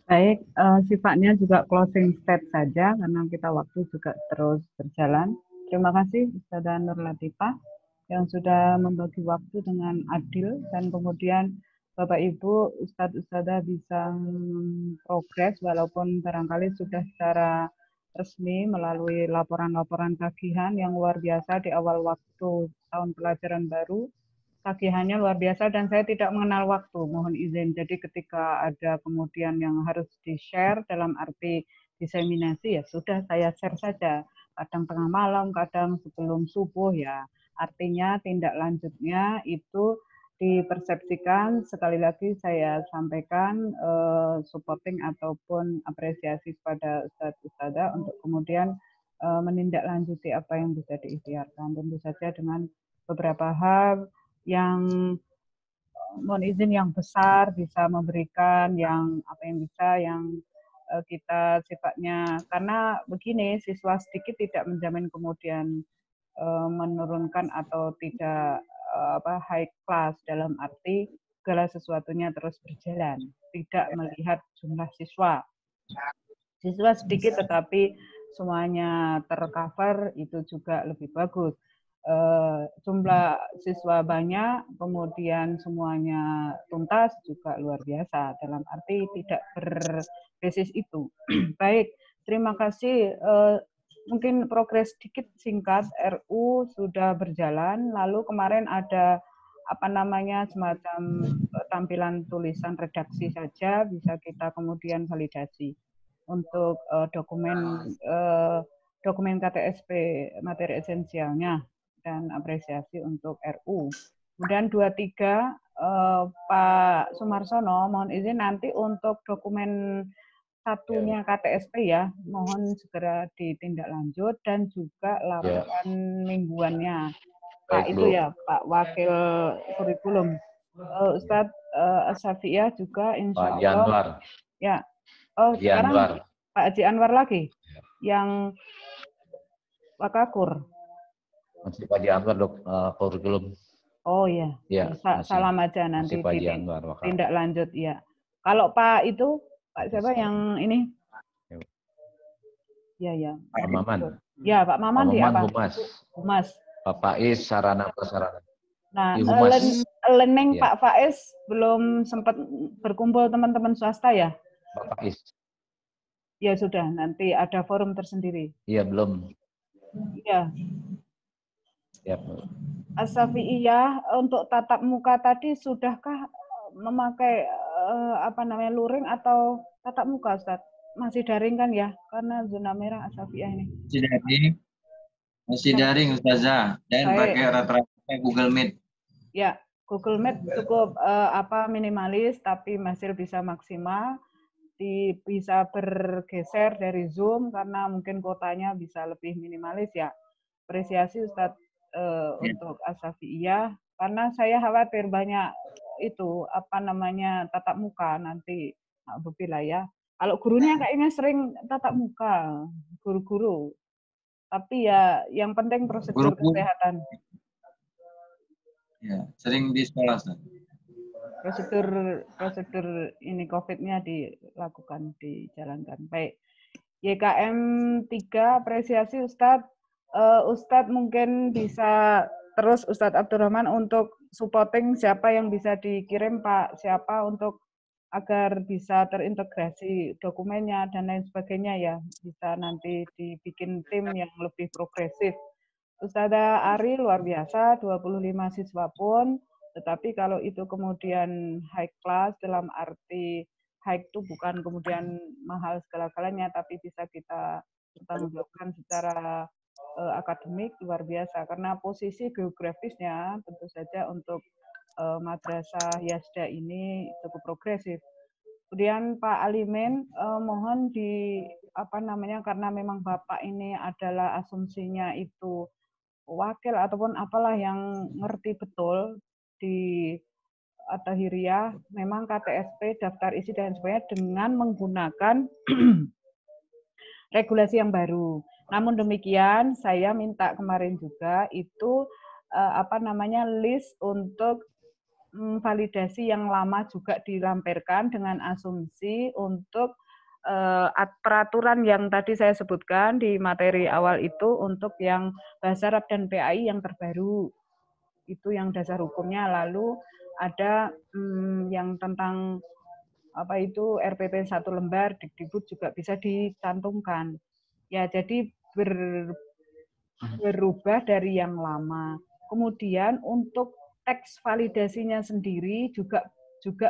Baik, sifatnya juga closing state saja karena kita waktu juga terus berjalan. Terima kasih Ustazah Nur Latifah yang sudah membagi waktu dengan adil, dan kemudian Bapak Ibu, Ustadz-Ustadzah bisa progres walaupun barangkali sudah secara resmi melalui laporan-laporan tagihan yang luar biasa di awal waktu tahun pelajaran baru. Tagihannya luar biasa dan saya tidak mengenal waktu, mohon izin. Jadi ketika ada kemudian yang harus di-share dalam arti diseminasi, ya sudah saya share saja. Kadang tengah malam, kadang sebelum subuh ya. Artinya tindak lanjutnya itu dipersepsikan, sekali lagi saya sampaikan supporting ataupun apresiasi kepada Ustadz-Ustadzah untuk kemudian menindaklanjuti apa yang bisa diikhtiarkan. Tentu saja dengan beberapa hal yang mohon izin yang besar bisa memberikan yang apa yang bisa yang kita sifatnya, karena begini, siswa sedikit tidak menjamin kemudian menurunkan atau tidak high class, dalam arti segala sesuatunya terus berjalan, tidak melihat jumlah siswa. Siswa sedikit tetapi semuanya tercover, itu juga lebih bagus. jumlah siswa banyak, kemudian semuanya tuntas juga luar biasa, dalam arti tidak berbasis itu. Baik, terima kasih. Mungkin progres sedikit singkat, RU sudah berjalan, lalu kemarin ada apa namanya semacam tampilan tulisan redaksi saja, bisa kita kemudian validasi untuk dokumen KTSP materi esensialnya dan apresiasi untuk RU. Kemudian 23 Pak Sumarsono, mohon izin nanti untuk dokumen satunya KTSP ya, mohon segera ditindaklanjut dan juga laporan mingguannya. Pak Baik, itu Bu. ya, Pak Wakil Kurikulum. Ustadz Asyafiah juga insya Pak Haji Allah. Anwar. Ya. Oh, Haji sekarang Anwar. Pak Haji Anwar lagi yang Wakakur. Masih Pak Haji Anwar kurikulum. Oh iya, Ya, salam aja nanti Pak Haji Anwar. tindak lanjut ya. Kalau Pak itu, Pak siapa yang ini? Ya ya. Pak Maman. Ya Pak Maman di apa? Humas. Humas. Pak Faiz sarana prasarana. Nah, Humas. learning Ya. Pak Faiz belum sempat berkumpul teman-teman swasta ya? Pak Faiz. Ya sudah, nanti ada forum tersendiri. Iya, belum. Iya. Ya, Asyafi'iyah untuk tatap muka tadi sudahkah memakai luring atau tatap muka, Ustaz? Masih daring kan ya? Karena zona merah Asyafi'iyah ini. Masih daring Ustazah dan pakai rata-rata Google Meet. Ya, Google Meet cukup minimalis tapi masih bisa maksimal. Bisa bergeser dari Zoom karena mungkin kotanya bisa lebih minimalis ya. Apresiasi Ustadz untuk Asyafi'iyah karena saya khawatir banyak itu tatap muka nanti lah ya. Kalau gurunya kayaknya sering tatap muka guru-guru. Tapi ya yang penting prosedur kesehatan. Ya, sering di sekolah, Ustaz. Prosedur ini COVID-nya dilakukan, dijalankan. Baik. YKM 3 apresiasi Ustadz. Ustadz mungkin bisa terus Ustadz Abdurrahman untuk supporting siapa yang bisa dikirim Pak, siapa untuk agar bisa terintegrasi dokumennya dan lain sebagainya ya. Bisa nanti dibikin tim yang lebih progresif. Ustadzah Ari luar biasa, 25 siswa pun, tetapi kalau itu kemudian high class dalam arti high itu bukan kemudian mahal segala-galanya, tapi bisa kita pertanggungjawabkan secara akademik luar biasa karena posisi geografisnya tentu saja untuk madrasah Yazda ini cukup progresif. Kemudian Pak Alimin mohon karena memang Bapak ini adalah asumsinya itu wakil ataupun apalah yang ngerti betul di At-Tahiriyah, memang KTSP, daftar isi dan sebagainya dengan menggunakan regulasi yang baru. Namun demikian, saya minta kemarin juga itu list untuk validasi yang lama juga dilampirkan dengan asumsi untuk peraturan yang tadi saya sebutkan di materi awal itu untuk yang bahasa Arab dan PAI yang terbaru. Itu yang dasar hukumnya. Lalu ada yang tentang RPP 1 lembar, Dikdikbud juga bisa dicantumkan. Ya, jadi berubah dari yang lama. Kemudian untuk teks validasinya sendiri juga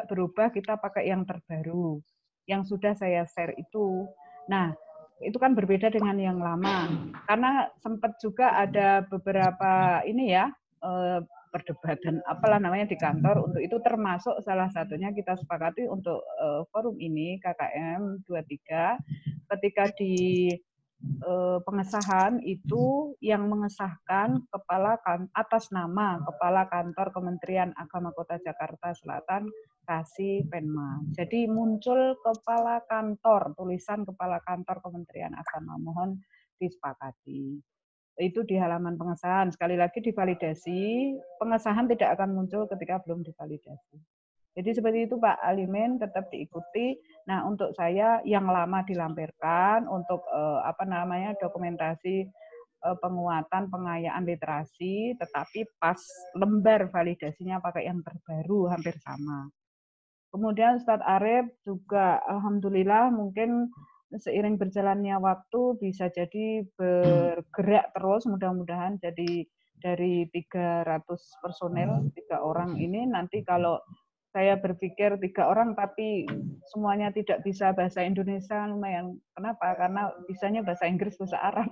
berubah, kita pakai yang terbaru. Yang sudah saya share itu. Nah, itu kan berbeda dengan yang lama. Karena sempat juga ada beberapa perdebatan di kantor untuk itu, termasuk salah satunya kita sepakati untuk forum ini KKM 23 ketika di pengesahan itu yang mengesahkan atas nama Kepala Kantor Kementerian Agama Kota Jakarta Selatan Kasih Penma. Jadi muncul Kepala Kantor, tulisan Kepala Kantor Kementerian Agama, mohon disepakati. Itu di halaman pengesahan. Sekali lagi divalidasi, pengesahan tidak akan muncul ketika belum divalidasi. Jadi seperti itu Pak Alimin, tetap diikuti. Nah, untuk saya yang lama dilampirkan untuk dokumentasi penguatan pengayaan literasi, tetapi pas lembar validasinya pakai yang terbaru hampir sama. Kemudian Ustadz Arif juga alhamdulillah mungkin seiring berjalannya waktu bisa jadi bergerak terus, mudah-mudahan jadi dari 300 personel 3 orang ini nanti kalau saya berpikir 3 orang tapi semuanya tidak bisa bahasa Indonesia lumayan. Kenapa? Karena bisanya bahasa Inggris, bahasa Arab.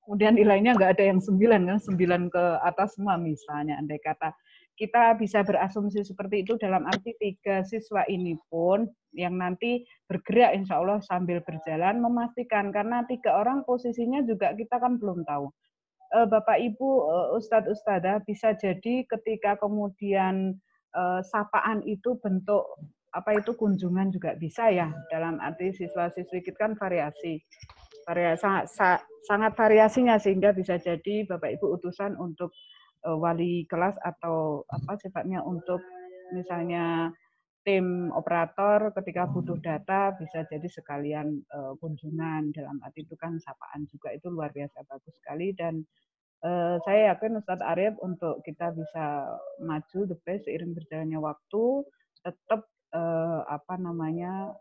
Kemudian nilainya nggak ada yang 9 kan, 9 ke atas semua misalnya. Andai kata kita bisa berasumsi seperti itu dalam arti 3 siswa ini pun yang nanti bergerak insya Allah sambil berjalan memastikan, karena 3 orang posisinya juga kita kan belum tahu. Bapak Ibu Ustadz Ustadzah bisa jadi ketika kemudian sapaan itu bentuk apa itu kunjungan juga bisa ya, dalam arti siswa-siswi kita kan variasi sangat variasinya sehingga bisa jadi Bapak Ibu utusan untuk wali kelas atau apa sifatnya untuk misalnya tim operator ketika butuh data bisa jadi sekalian kunjungan, dalam arti itu kan sapaan juga, itu luar biasa bagus sekali. Dan saya yakin Ustadz Arif untuk kita bisa maju the best seiring berjalannya waktu, tetap 51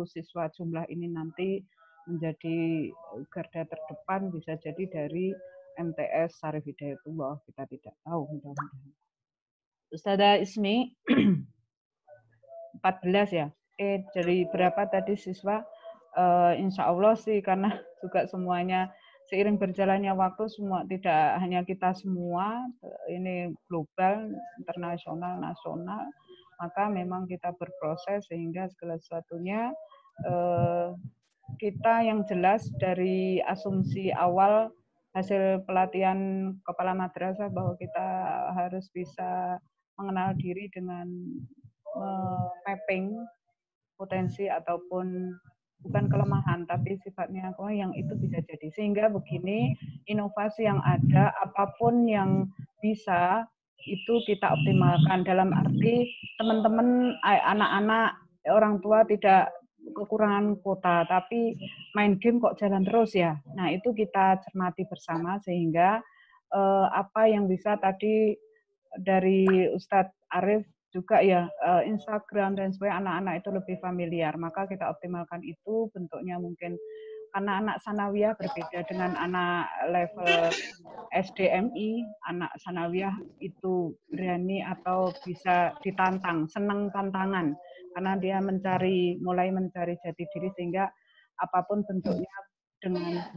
siswa jumlah ini nanti menjadi garda terdepan, bisa jadi dari MTS Syarif Hidayatullah, kita tidak tahu, mudah-mudahan. Ustazah Ismi 14 ya. Dari berapa tadi siswa? Insya Allah sih karena juga semuanya seiring berjalannya waktu, semua tidak hanya kita semua, ini global, internasional, nasional, maka memang kita berproses sehingga segala sesuatunya kita yang jelas dari asumsi awal hasil pelatihan kepala madrasah bahwa kita harus bisa mengenal diri dengan mapping potensi ataupun bukan kelemahan, tapi sifatnya yang itu bisa jadi. Sehingga begini, inovasi yang ada, apapun yang bisa, itu kita optimalkan. Dalam arti teman-teman, anak-anak, orang tua tidak kekurangan kuota, tapi main game kok jalan terus ya. Nah, itu kita cermati bersama, sehingga apa yang bisa tadi dari Ustadz Arif, juga ya Instagram dan sebagainya, anak-anak itu lebih familiar, maka kita optimalkan itu bentuknya. Mungkin karena anak sanawiyah berbeda dengan anak level SDMI, anak sanawiyah itu berani atau bisa ditantang, senang tantangan karena dia mulai mencari jati diri, sehingga apapun bentuknya dengan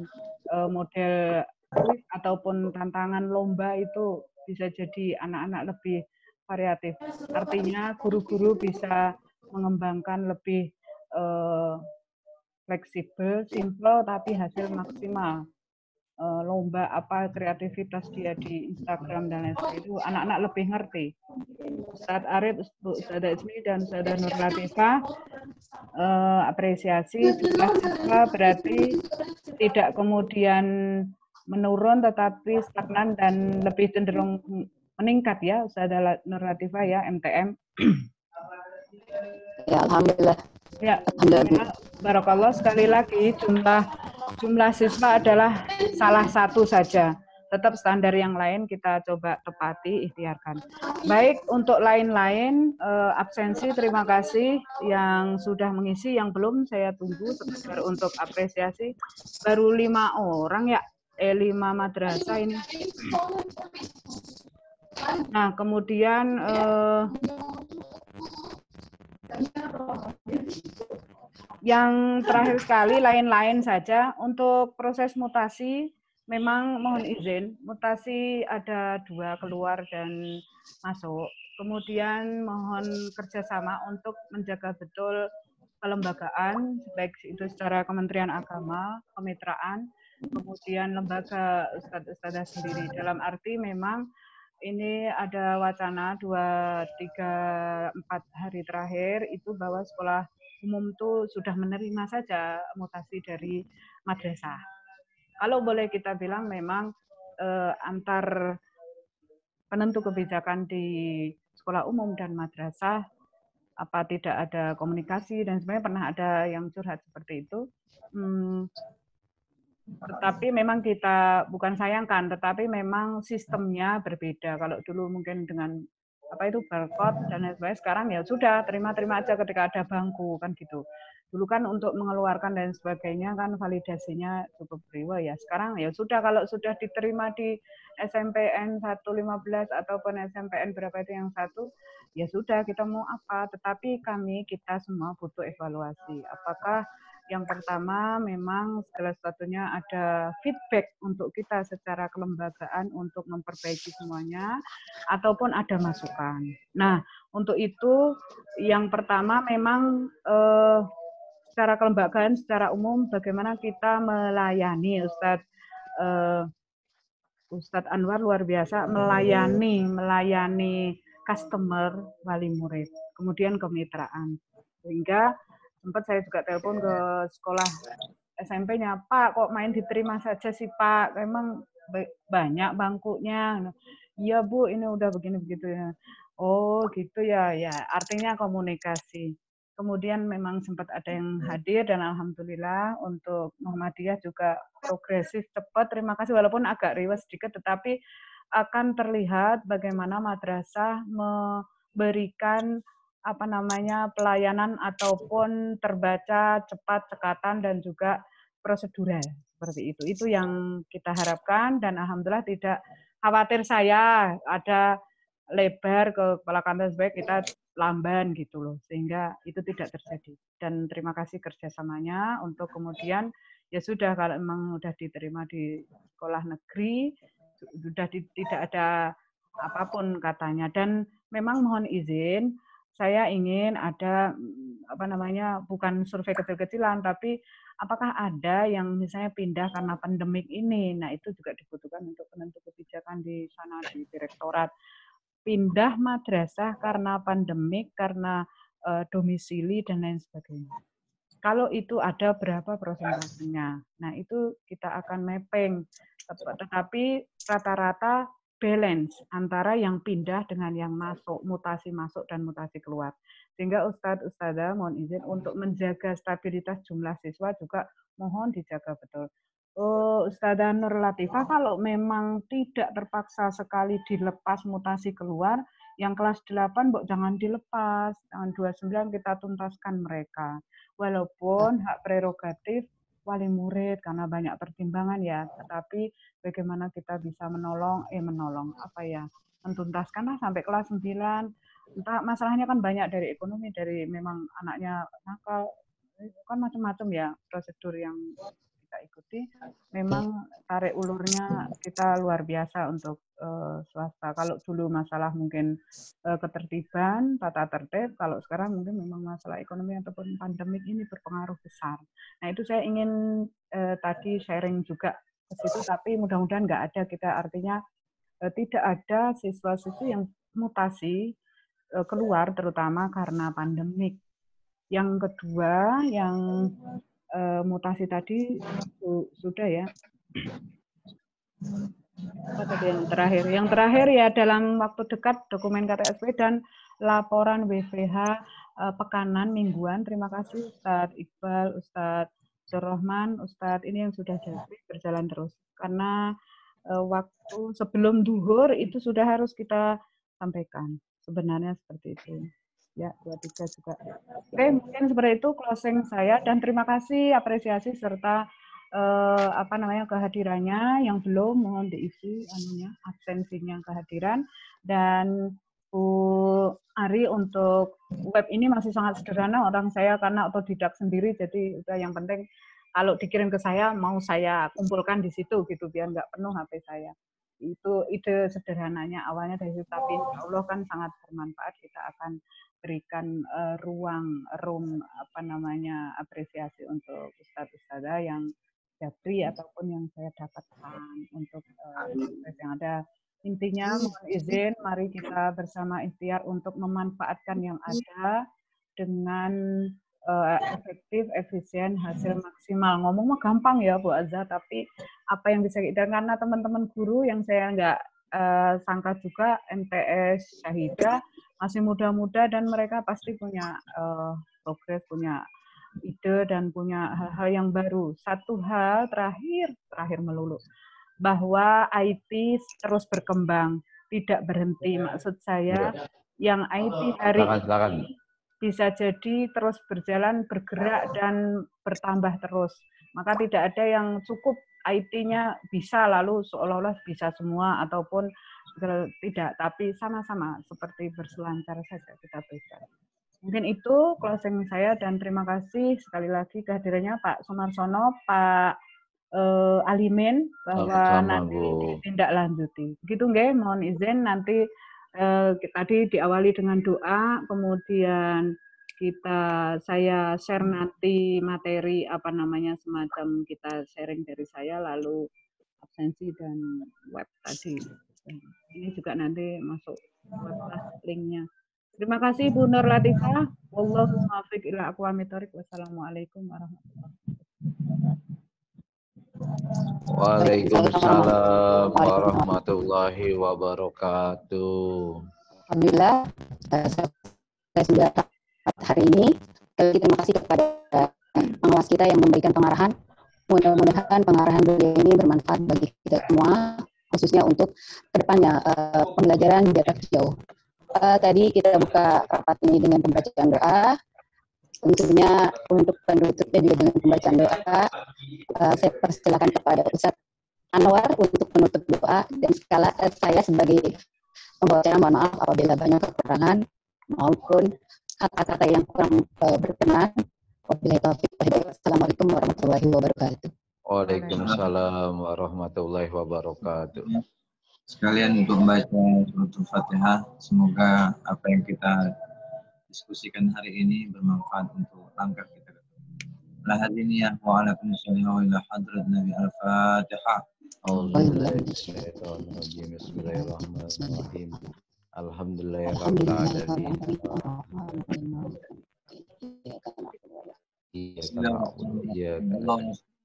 model kuis ataupun tantangan lomba itu bisa jadi anak-anak lebih variatif. Artinya guru-guru bisa mengembangkan lebih fleksibel, simple, tapi hasil maksimal. Lomba apa kreativitas dia di Instagram dan lain sebagainya, itu anak-anak lebih ngerti. Ustadz Arif, Ustadzah Ismi, dan Ustadzah Nur Latifah apresiasi jumlah siswa berarti tidak kemudian menurun tetapi stagnan dan lebih cenderung meningkat ya, Ustadzah Nur Latifah ya, MTM. Ya, alhamdulillah. Ya, alhamdulillah. Barakallah, sekali lagi jumlah siswa adalah salah satu saja. Tetap standar yang lain kita coba tepati, ikhtiarkan. Baik, untuk lain-lain absensi, terima kasih yang sudah mengisi, yang belum saya tunggu sekedar untuk apresiasi. Baru 5 orang ya, 5 madrasah ini. Nah, kemudian yang terakhir sekali, lain-lain saja. Untuk proses mutasi, memang mohon izin, mutasi ada 2, keluar dan masuk. Kemudian mohon kerjasama untuk menjaga betul kelembagaan, baik itu secara Kementerian Agama, kemitraan, kemudian lembaga ustadzah sendiri. Dalam arti memang ini ada wacana 2, 3, 4 hari terakhir itu bahwa sekolah umum itu sudah menerima saja mutasi dari madrasah. Kalau boleh kita bilang memang antar penentu kebijakan di sekolah umum dan madrasah apa tidak ada komunikasi dan sebenarnya pernah ada yang curhat seperti itu. Tetapi memang kita bukan sayangkan, tetapi memang sistemnya berbeda. Kalau dulu mungkin dengan apa itu barcode dan lain sebagainya, sekarang ya sudah terima-terima aja ketika ada bangku kan gitu. Dulu kan untuk mengeluarkan dan sebagainya kan validasinya cukup riwa ya. Sekarang ya sudah kalau sudah diterima di SMPN 115 ataupun SMPN berapa itu yang satu, ya sudah kita mau apa. Tetapi kita semua butuh evaluasi. Apakah yang pertama memang segala sesuatunya ada feedback untuk kita secara kelembagaan untuk memperbaiki semuanya ataupun ada masukan. Nah, untuk itu yang pertama memang secara kelembagaan, secara umum bagaimana kita melayani Ustadz Anwar luar biasa melayani customer wali murid, kemudian kemitraan. Sehingga sempat saya juga telepon ke sekolah SMP-nya, Pak, kok main diterima saja sih Pak, memang banyak bangkunya. Iya Bu, ini udah begini begitu ya. Oh gitu ya, ya artinya komunikasi. Kemudian memang sempat ada yang hadir dan alhamdulillah untuk Muhammadiyah juga progresif cepat. Terima kasih walaupun agak riwes sedikit, tetapi akan terlihat bagaimana madrasah memberikan pelayanan ataupun terbaca cepat, cekatan dan juga prosedural seperti itu. Itu yang kita harapkan dan alhamdulillah tidak khawatir saya ada lebar ke kepala kantor sebaik kita lamban gitu loh, sehingga itu tidak terjadi. Dan terima kasih kerjasamanya untuk kemudian ya sudah kalau memang sudah diterima di sekolah negeri sudah tidak ada apapun katanya. Dan memang mohon izin saya ingin ada bukan survei kecil-kecilan, tapi apakah ada yang misalnya pindah karena pandemik ini. Nah, itu juga dibutuhkan untuk penentu kebijakan di sana di direktorat. Pindah madrasah karena pandemik, karena domisili dan lain sebagainya. Kalau itu ada berapa persentasenya. Nah, itu kita akan mapping. Tetapi rata-rata balance antara yang pindah dengan yang masuk, mutasi masuk dan mutasi keluar. Sehingga Ustadzah mohon izin untuk menjaga stabilitas jumlah siswa juga mohon dijaga betul. Ustadzah Nur Latifah, kalau memang tidak terpaksa sekali dilepas mutasi keluar, yang kelas 8 jangan dilepas, jangan 29 kita tuntaskan mereka. Walaupun hak prerogatif wali murid karena banyak pertimbangan ya, tetapi bagaimana kita bisa mentuntaskan sampai kelas 9. Entah masalahnya kan banyak dari ekonomi, dari memang anaknya nakal, kan macam-macam ya prosedur yang kita ikuti. Memang tarik ulurnya kita luar biasa untuk swasta. Kalau dulu masalah mungkin ketertiban, tata tertib, kalau sekarang mungkin memang masalah ekonomi ataupun pandemik ini berpengaruh besar. Nah itu saya ingin tadi sharing juga ke situ, tapi mudah-mudahan nggak ada kita, artinya tidak ada siswa-siswi yang mutasi keluar terutama karena pandemik. Yang kedua, yang mutasi tadi sudah ya. Apa tadi yang terakhir? Yang terakhir ya dalam waktu dekat dokumen KTSP dan laporan WVH pekanan mingguan. Terima kasih Ustadz Iqbal, Ustadz Surrahman, Ustadz ini yang sudah jadi berjalan terus. Karena waktu sebelum duhur itu sudah harus kita sampaikan. Sebenarnya seperti itu. Ya, 23 juga. Oke, mungkin seperti itu closing saya dan terima kasih, apresiasi serta kehadirannya. Yang belum mohon diisi absensinya kehadiran. Dan Bu Ari untuk web ini masih sangat sederhana, orang saya karena otodidak sendiri, jadi udah yang penting kalau dikirim ke saya mau saya kumpulkan di situ gitu biar nggak penuh HP saya. Itu ide sederhananya awalnya dari situ, tapi insya Allah kan sangat bermanfaat. Kita akan berikan apresiasi untuk ustadz-ustadzah yang Jabri ataupun yang saya dapatkan untuk yang ada. Intinya mohon izin, mari kita bersama ikhtiar untuk memanfaatkan yang ada dengan efektif, efisien, hasil maksimal. Ngomong mah gampang ya Bu Azza, tapi apa yang bisa kita, karena teman-teman guru yang saya nggak sangka juga MTS Syahidah masih muda-muda dan mereka pasti punya progres, punya ide dan punya hal-hal yang baru. Satu hal terakhir melulu, bahwa IT terus berkembang, tidak berhenti. Maksud saya, yang IT hari ini bisa jadi terus berjalan, bergerak, dan bertambah terus. Maka tidak ada yang cukup IT-nya bisa lalu seolah-olah bisa semua ataupun tidak, tapi sama-sama seperti berselancar saja kita berikan. Mungkin itu closing saya dan terima kasih sekali lagi kehadirannya Pak Sumarsono, Pak Alimin, bahwa nanti ditindaklanjuti. Begitu nggih, mohon izin nanti tadi diawali dengan doa, kemudian saya share nanti materi semacam kita sharing dari saya, lalu absensi dan web tadi. Ini juga nanti masuk web linknya. Terima kasih Bu Nur Latifah. Wallahu muwaffiq ila aqwamit thoriq. Wassalamualaikum warahmatullahi wabarakatuh. Waalaikumsalam warahmatullahi wabarakatuh. Alhamdulillah, saya sudah hari ini. Terima kasih kepada pengawas kita yang memberikan pengarahan. Mudah-mudahan pengarahan beliau ini bermanfaat bagi kita semua, khususnya untuk kedepannya pembelajaran jarak jauh. Tadi kita buka rapat ini dengan pembacaan doa. Tentunya untuk penutupnya juga dengan pembacaan doa. Saya persilakan kepada Ustaz Anwar untuk penutup doa, dan saya sebagai pembawa acara mohon maaf apabila banyak kekurangan maupun kata-kata yang kurang berkenan. Assalamualaikum warahmatullahi wabarakatuh. Waalaikumsalam warahmatullahi wabarakatuh. Sekalian untuk membaca suratul Fatihah, semoga apa yang kita diskusikan hari ini bermanfaat untuk langkah kita. La hadiniya wa ala kulli syai'in wa ila hadrat Nabi al-Fatihah. Bismillahirrahmanirrahim. Alhamdulillahirabbil alamin.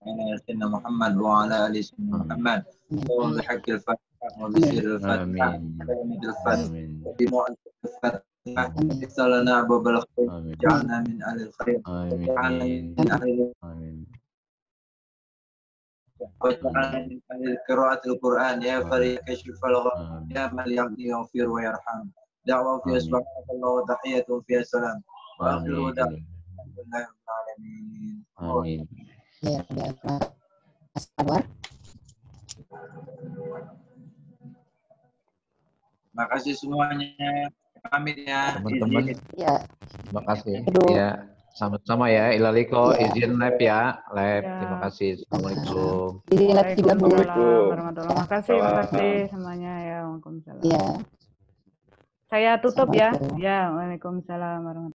Sayyidina Muhammad wa ala ali sayyidina Muhammad wa bihaqqil Fatihah wa bisirril Fatihah wa bi mu'azzil Fatihah salana babal khair ja'alna min ahli khair ja'alna min ahli waj'alna min ahli qiraatil Qur'an ya fariq kashfal gham ya man yaghfir wa yarham da'wa fi subhanallahi wa tahiyatu fi salam wa akhiru da'wana Amin. Terima kasih semuanya. Pamit ya. Teman-teman. Terima kasih. Ya, sama-sama ya. Ilaliko izin live ya. Live. Terima kasih. Assalamualaikum. Terima kasih semuanya ya. Waalaikumsalam. Saya tutup ya. Ya, waalaikumsalam warahmatullahi wabarakatuh.